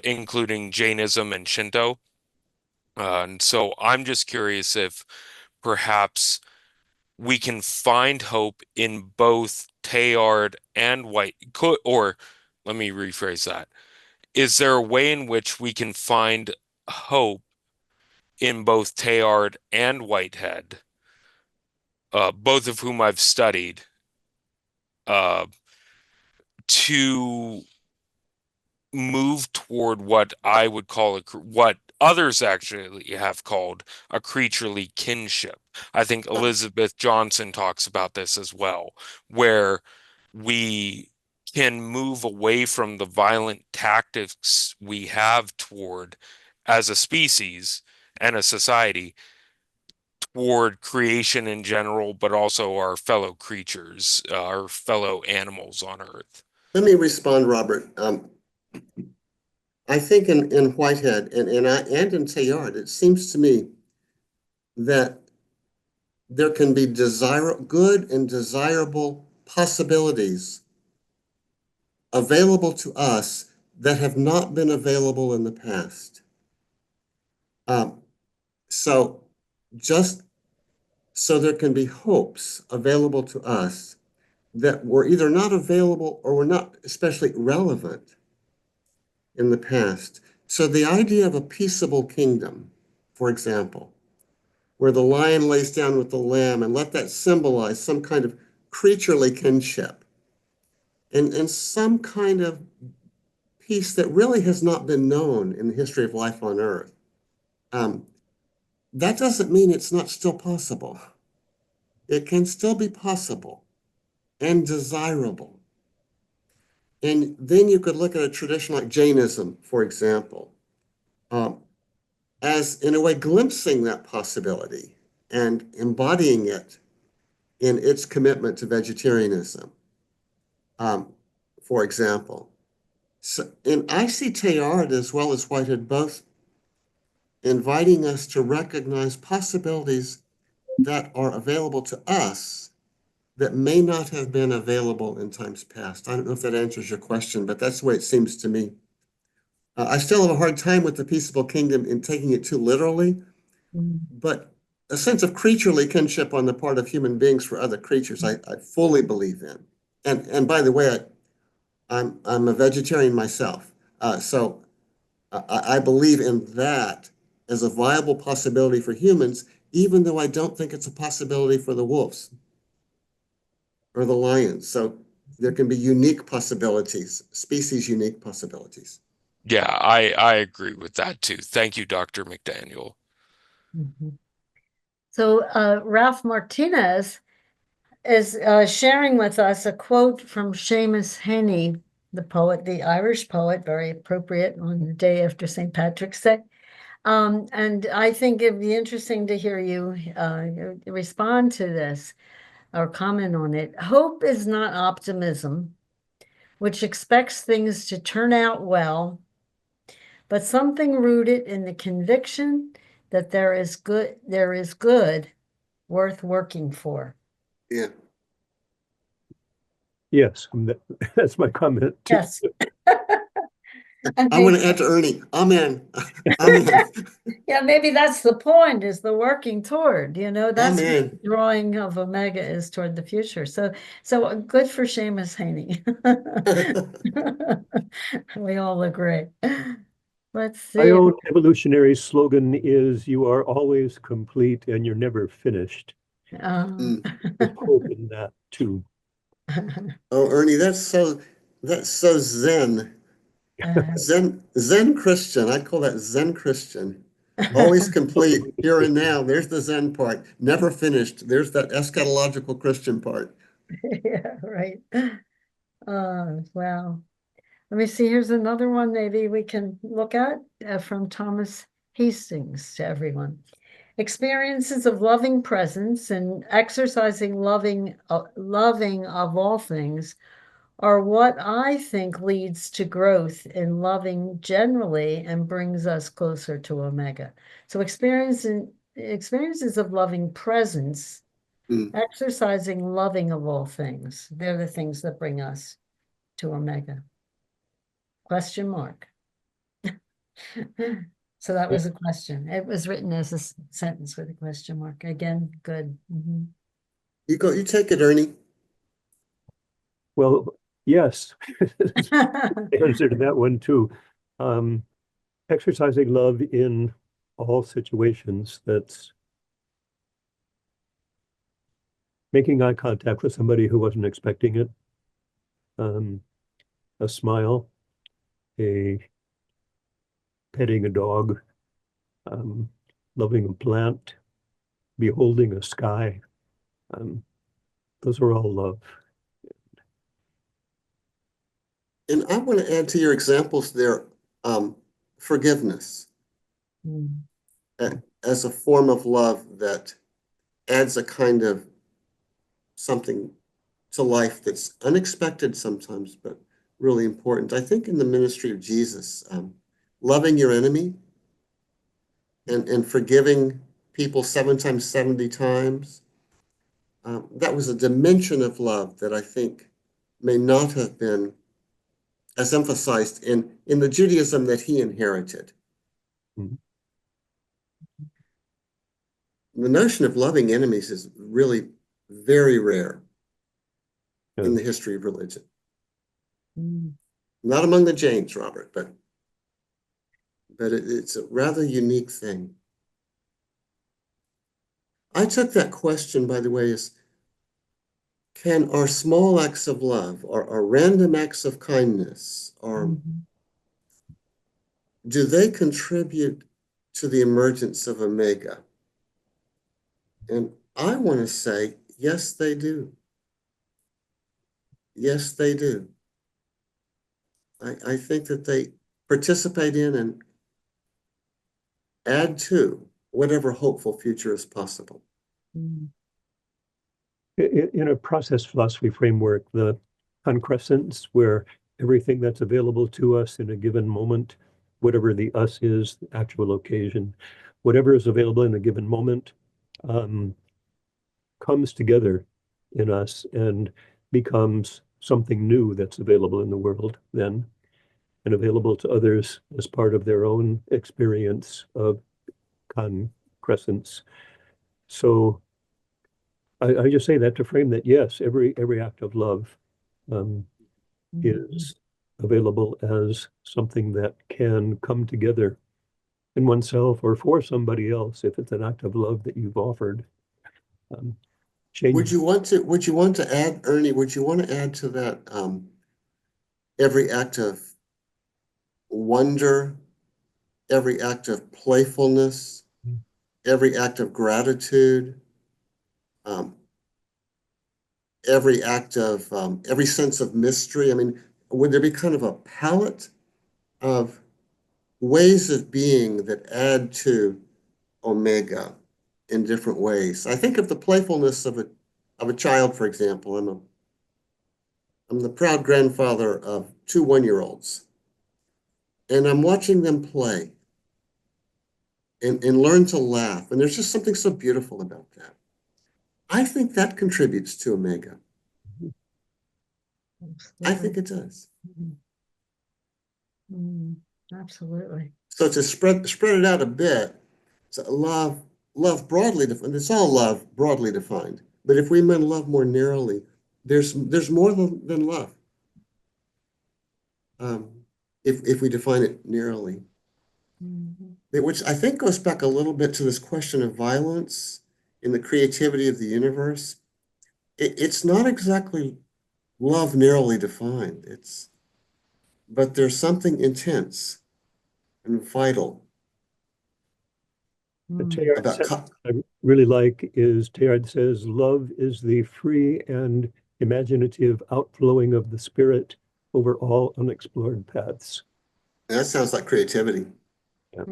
including Jainism and Shinto. And so I'm just curious if perhaps we can find hope in both Teilhard and or let me rephrase that. Is there a way in which we can find hope in both Teilhard and Whitehead, both of whom I've studied, uh, to move toward what I would call what others actually have called a creaturely kinship? I think Elizabeth Johnson talks about this as well, where we can move away from the violent tactics we have toward, as a species and a society, toward creation in general, but also our fellow creatures, our fellow animals on Earth. Let me respond, Robert. I think in Whitehead and in Teilhard, it seems to me that there can be good and desirable possibilities available to us that have not been available in the past. So just so there can be hopes available to us that were either not available or were not especially relevant in the past. So the idea of a peaceable kingdom, for example, where the lion lays down with the lamb, and let that symbolize some kind of creaturely kinship and some kind of peace that really has not been known in the history of life on Earth. That doesn't mean it's not still possible. It can still be possible and desirable. And then you could look at a tradition like Jainism, for example, as, in a way, glimpsing that possibility and embodying it in its commitment to vegetarianism, for example. So, and I see Teilhard as well as Whitehead both inviting us to recognize possibilities that are available to us that may not have been available in times past. I don't know if that answers your question, but that's the way it seems to me. I still have a hard time with the peaceable kingdom in taking it too literally, but a sense of creaturely kinship on the part of human beings for other creatures, I fully believe in. And by the way, I'm a vegetarian myself, so I believe in that as a viable possibility for humans, even though I don't think it's a possibility for the wolves or the lions. So there can be unique possibilities, species unique possibilities. Yeah, I agree with that too. Thank you, Dr. McDaniel. So Ralph Martinez is sharing with us a quote from Seamus Heaney, the poet, the Irish poet, very appropriate on the day after St. Patrick's Day. And I think it'd be interesting to hear you respond to this or comment on it. Hope is not optimism, which expects things to turn out well, but something rooted in the conviction that there is good worth working for. Yeah. Yes, that's my comment too. Yes. I want to add to Ernie. Amen. Amen. Yeah, maybe that's the point, is the working toward, that's what Amen. the drawing of Omega is toward the future. So good for Seamus Heaney. We all agree. Let's My see. own evolutionary slogan is "You are always complete and you're never finished." Um, There's hope in that too. Oh, Ernie, that's so Zen. Zen Christian. I call that Zen Christian. Always complete, here and now. There's the Zen part. Never finished. There's that eschatological Christian part. Yeah, right. Wow. Let me see. Here's another one maybe we can look at from Thomas Hastings to everyone. Experiences of loving presence and exercising loving of all things are what I think leads to growth in loving generally and brings us closer to Omega. So experiences of loving presence, exercising loving of all things, they're the things that bring us to Omega. Question mark. So that was a question. It was written as a sentence with a question mark. Again, good. You take it, Ernie. Well, yes, answer to that one too. Exercising love in all situations, that's making eye contact with somebody who wasn't expecting it, a smile, a petting a dog, loving a plant, beholding a sky. Those are all love. And I want to add to your examples there, forgiveness as a form of love that adds a kind of something to life that's unexpected sometimes, but really important. I think in the ministry of Jesus, loving your enemy and forgiving people 7 times, 70 times, that was a dimension of love that I think may not have been as emphasized in the Judaism that he inherited. Mhm. The notion of loving enemies is really very rare in the history of religion. Not among the Jains, Robert, but it's a rather unique thing. I took that question, by the way, as can our small acts of love or our random acts of kindness, or do they contribute to the emergence of Omega? And I want to say, yes, they do. Yes, they do. I think that they participate in add to whatever hopeful future is possible. Mm. In a process philosophy framework, the concrescence, where everything that's available to us in a given moment, whatever the us is, the actual occasion, whatever is available in a given moment, comes together in us and becomes something new that's available in the world then, and available to others as part of their own experience of concrescence. So I just say that to frame that, yes, every act of love is available as something that can come together in oneself or for somebody else if it's an act of love that you've offered. Would you want to add, Ernie, would you want to add to that every act of wonder, every act of playfulness, every act of gratitude, every act of every sense of mystery? I mean, would there be kind of a palette of ways of being that add to Omega in different ways? I think of the playfulness of a child, for example. I'm the proud grandfather of 2 one-year-olds, and I'm watching them play and learn to laugh. And there's just something so beautiful about that. I think that contributes to Omega. I think it does. Absolutely. So to spread it out a bit, so love broadly defined, it's all love broadly defined. But if we meant love more narrowly, there's more than love. If we define it narrowly. Which I think goes back a little bit to this question of violence in the creativity of the universe. It's not exactly love narrowly defined. But there's something intense and vital Teilhard about. I really like is Teilhard says, love is the free and imaginative outflowing of the spirit over all unexplored paths. That sounds like creativity. Yeah.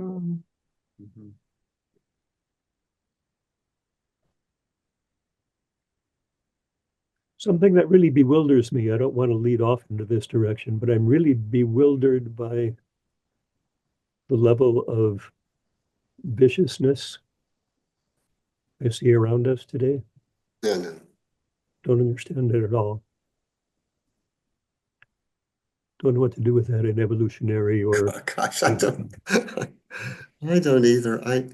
Something that really bewilders me, I don't want to lead off into this direction, but I'm really bewildered by the level of viciousness I see around us today. Yeah, no. Don't understand it at all. Don't know what to do with that in evolutionary or. Oh, gosh, I don't. I don't either. I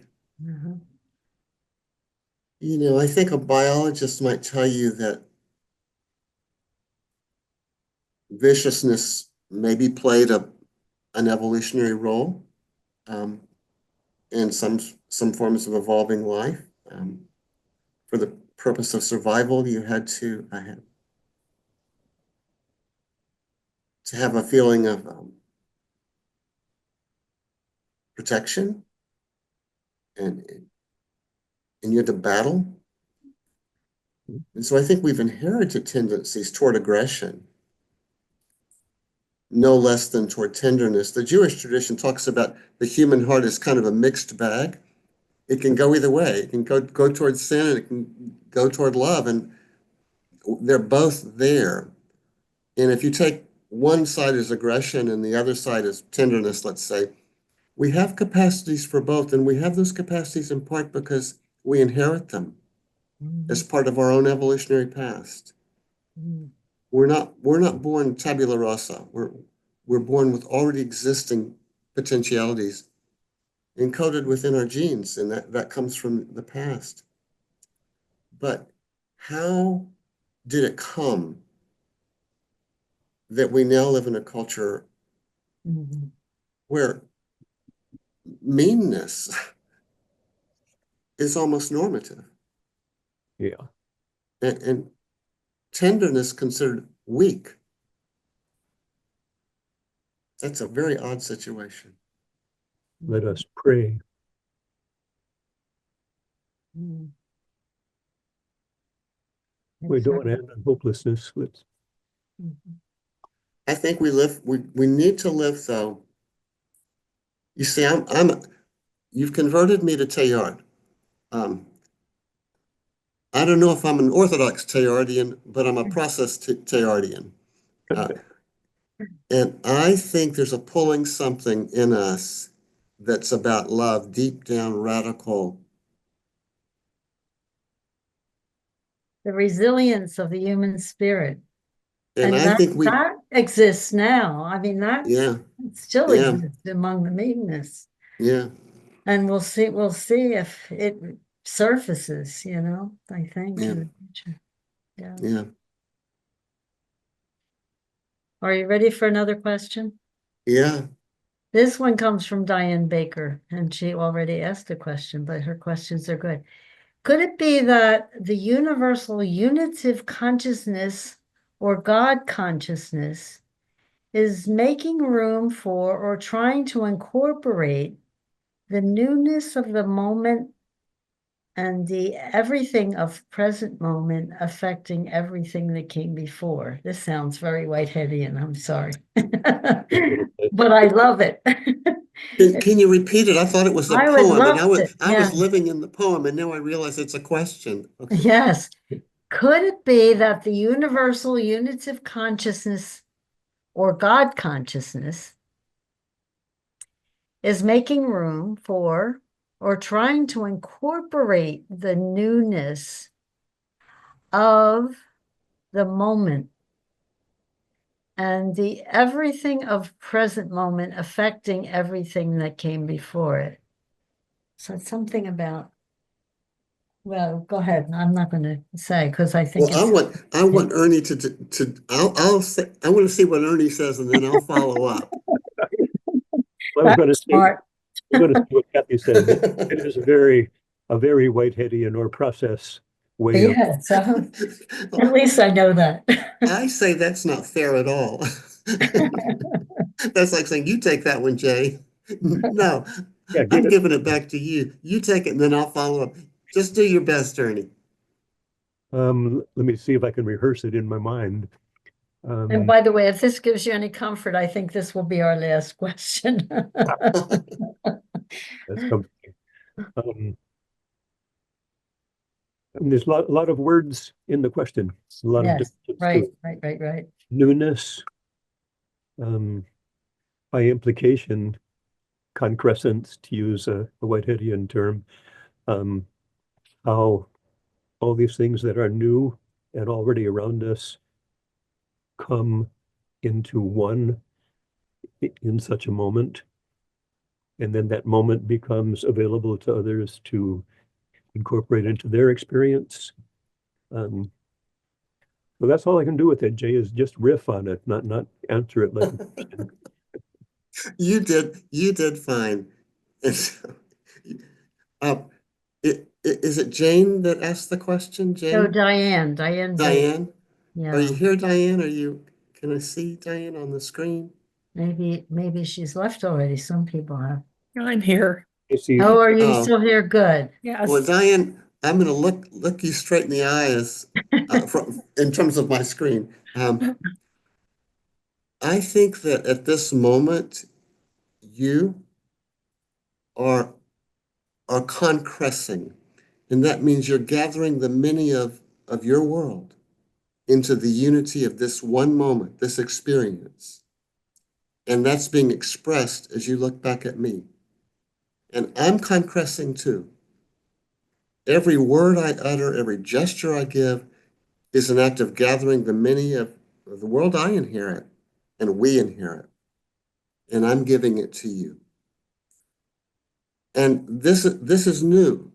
think a biologist might tell you that viciousness maybe played an evolutionary role in some forms of evolving life. For the purpose of survival, you had to have a feeling of protection, and you had to battle. And so I think we've inherited tendencies toward aggression, no less than toward tenderness. The Jewish tradition talks about the human heart as kind of a mixed bag. It can go either way. It can go towards sin, and it can go toward love, and they're both there. And if you take one side as aggression and the other side as tenderness, let's say, we have capacities for both, and we have those capacities in part because we inherit them as part of our own evolutionary past. We're not born tabula rasa. We're born with already existing potentialities encoded within our genes, and that comes from the past. But how did it come that we now live in a culture where meanness is almost normative? Yeah. And tenderness considered weak? That's a very odd situation. Let us pray. We don't want to end on hopelessness. Let's. I think we need to live, though. You see, you've converted me to Teilhard. I don't know if I'm an Orthodox Teilhardian, but I'm a process Teilhardian. And I think there's a pulling something in us that's about love, deep down, radical. The resilience of the human spirit. And I that, think that exists now. I mean, that still exists among the meekness. Yeah. And we'll see if it surfaces, I think in the future. Yeah. Are you ready for another question? Yeah. This one comes from Diane Baker, and she already asked a question, but her questions are good. Could it be that the universal unitive consciousness or God consciousness is making room for or trying to incorporate the newness of the moment and the everything of present moment affecting everything that came before? This sounds very Whiteheadian, I'm sorry. But I love it. Can you repeat it? I thought it was a I would poem, and love it. I was living in the poem, and now I realize it's a question. Okay. Yes. Could it be that the universal unitive consciousness or God consciousness is making room for or trying to incorporate the newness of the moment and the everything of present moment affecting everything that came before it? So it's something about, well, go ahead. I'm not going to say because I think Well, I want Ernie I'll say, I want to see what Ernie says, and then I'll follow up. I was going to say, smart. I'm going to say what Kathy said. It is a very Whiteheadian or process way of. Yeah, so at least I know that. I say that's not fair at all. That's like saying, you take that one, Jay. No, Yeah, I'm giving it back to you. You take it, and then I'll follow up. Just do your best, Ernie. Let me see if I can rehearse it in my mind. And by the way, if this gives you any comfort, I think this will be our last question. That's comforting. And there's a lot of words in the question. A lot of Yes, different right. newness, by implication, concrescence, to use a Whiteheadian term, how all these things that are new and already around us come into one in such a moment. And then that moment becomes available to others to incorporate into their experience. So that's all I can do with it, Jay, is just riff on it, not answer it like a question. You did fine. And so, is it Jane that asked the question, No, Jane? Diane Diane? Yeah, Are you here, Diane? Can I see Diane on the screen? maybe she's left already. Some people have. I'm here. Oh, are you Oh. still here? Good. Yes. Well, Diane, I'm going to look you straight in the eyes in terms of my screen. I think that at this moment, you are concressing, and that means you're gathering the many of your world into the unity of this one moment, this experience. And that's being expressed as you look back at me. And I'm concressing too. Every word I utter, every gesture I give is an act of gathering the many of the world I inherit and we inherit. And I'm giving it to you. And this is new.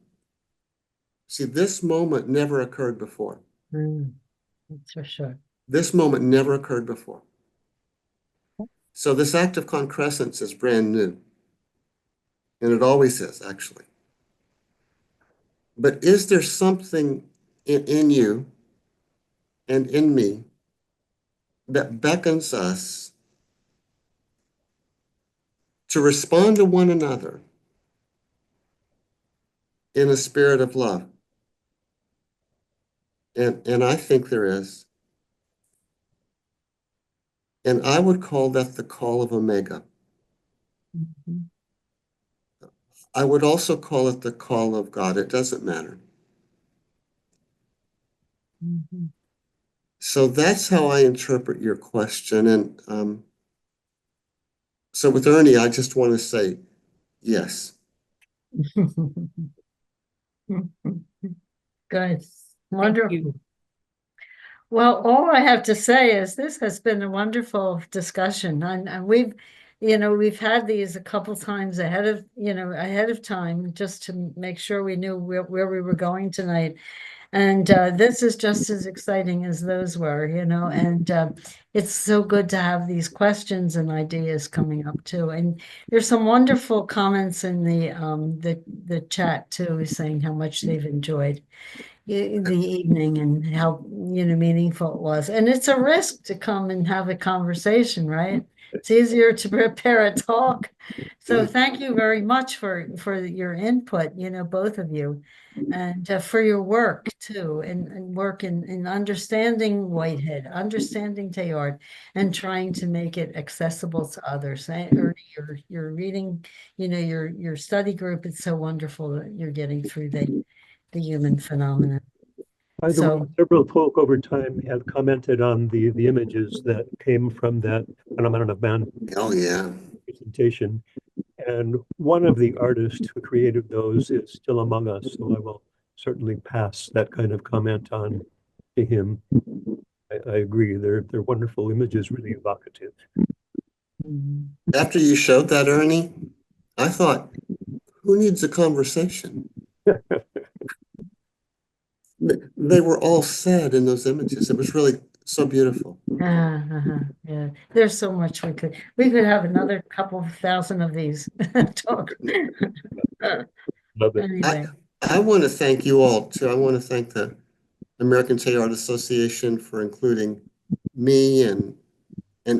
See, this moment never occurred before. That's for sure. This moment never occurred before. So this act of concrescence is brand new. And it always is, actually. But is there something in you and in me that beckons us to respond to one another in a spirit of love? And I think there is. And I would call that the call of Omega. Mhm. I would also call it the call of God. It doesn't matter. Mhm. So that's how I interpret your question. And so with Ernie, I just want to say yes. Good. Wonderful. Well, all I have to say is this has been a wonderful discussion, and we've had these a couple times ahead of time, just to make sure we knew where we were going tonight. And this is just as exciting as those were, and it's so good to have these questions and ideas coming up too. And there's some wonderful comments in the chat too, saying how much they've enjoyed the evening and how meaningful it was. And it's a risk to come and have a conversation, right? It's easier to prepare a talk. So thank you very much for your input, both of you, and for your work too, and work in understanding Whitehead, understanding Teilhard, and trying to make it accessible to others. Ernie, your reading, your study group, it's so wonderful that you're getting through the human phenomenon. By the way, several folk over time have commented on the images that came from that phenomenon of man Oh, yeah. presentation. And one of the artists who created those is still among us, so I will certainly pass that kind of comment on to him. I agree, they're wonderful images, really evocative. After you showed that, Ernie, I thought, who needs a conversation? They were all said in those images. It was really so beautiful. Yeah, there's so much we could have another couple of thousand of these talk. Love it. Anyway, I want to thank you all too. I want to thank the American Teilhard Association for including me and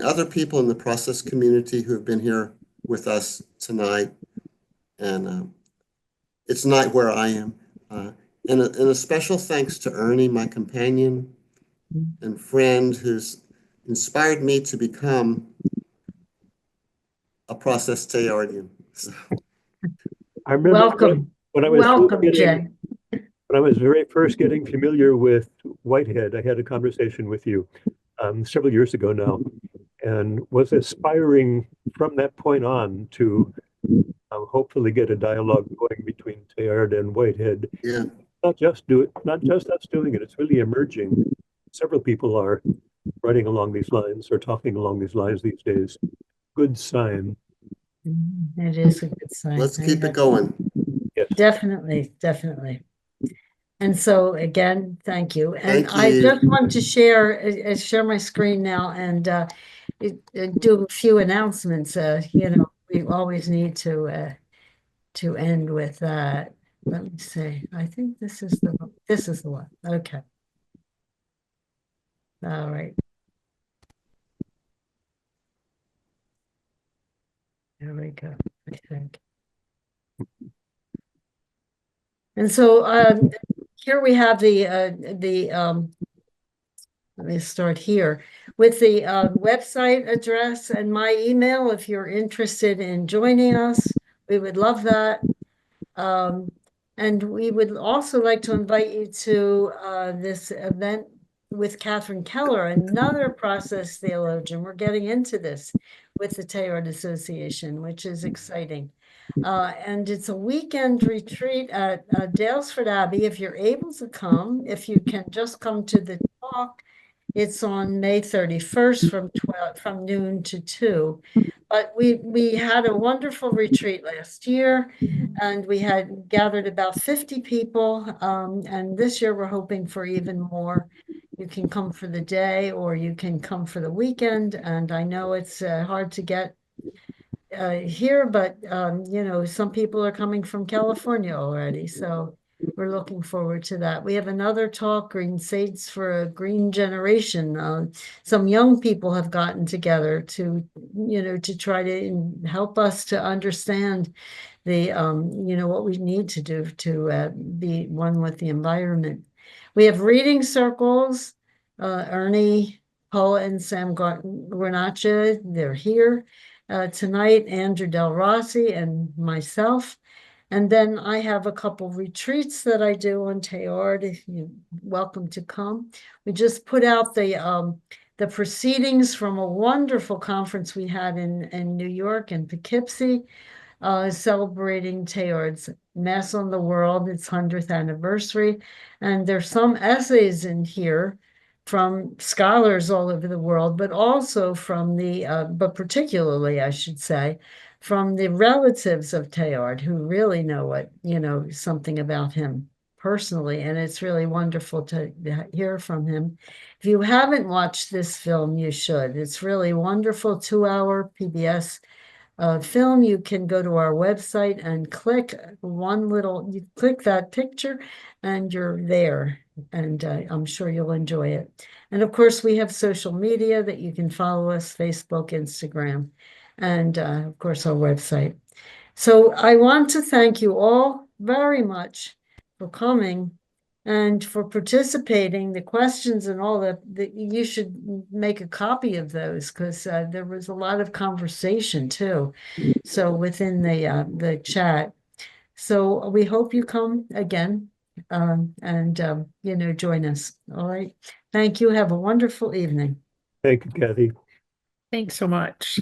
other people in the process community who have been here with us tonight. And it's night where I am. And a special thanks to Ernie, my companion and friend, who's inspired me to become a process Teilhardian. So, I remember welcome, when I was Jay. when I was very first getting familiar with Whitehead, I had a conversation with you several years ago now, and was aspiring from that point on to hopefully get a dialogue going between Teilhard and Whitehead. yeah. Not just us doing it, it's really emerging. Several people are writing along these lines or talking along these lines these days. Good sign. It is a good sign. Let's keep it going. Yes. Definitely. And so again, thank you. And Thank I you. just want to share my screen now and do a few announcements. We always need to end with that. Let me see. I think this is the one. Okay. All right. There we go, I think. And so here we have let me start here with the website address and my email. If you're interested in joining us, we would love that. And we would also like to invite you to this event with Catherine Keller, another process theologian. We're getting into this with the Teilhard Association, which is exciting. And it's a weekend retreat at Dalesford Abbey. If you're able to come, if you can just come to the talk, it's on May 31st from noon to 2. But we had a wonderful retreat last year, and we had gathered about 50 people. And this year we're hoping for even more. You can come for the day or you can come for the weekend. And I know it's hard to get here, but some people are coming from California already. So we're looking forward to that. We have another talk, Green Seeds for a Green Generation. Some young people have gotten together to try to help us to understand the, what we need to do to be one with the environment. We have reading circles, Ernie, Paula, and Sam Guarnacha, they're here. Tonight, Andrew Del Rossi and myself. And then I have a couple retreats that I do on Teilhard, if you're welcome to come. We just put out the proceedings from a wonderful conference we had in New York and Poughkeepsie, celebrating Teilhard's Mass on the World, its 100th anniversary. And there's some essays in here from scholars all over the world, but also from but particularly, I should say, from the relatives of Teilhard who really know something about him personally. And it's really wonderful to hear from him. If you haven't watched this film, you should. It's really wonderful, 2-hour PBS film. You can go to our website and you click that picture and you're there. And I'm sure you'll enjoy it. And of course, we have social media that you can follow us, Facebook, Instagram, and of course, our website. So I want to thank you all very much for coming and for participating. The questions and all that you should make a copy of those, because there was a lot of conversation too. So within the chat. So we hope you come again and join us. All right. Thank you. Have a wonderful evening. Thank you, Kathy. Thanks so much.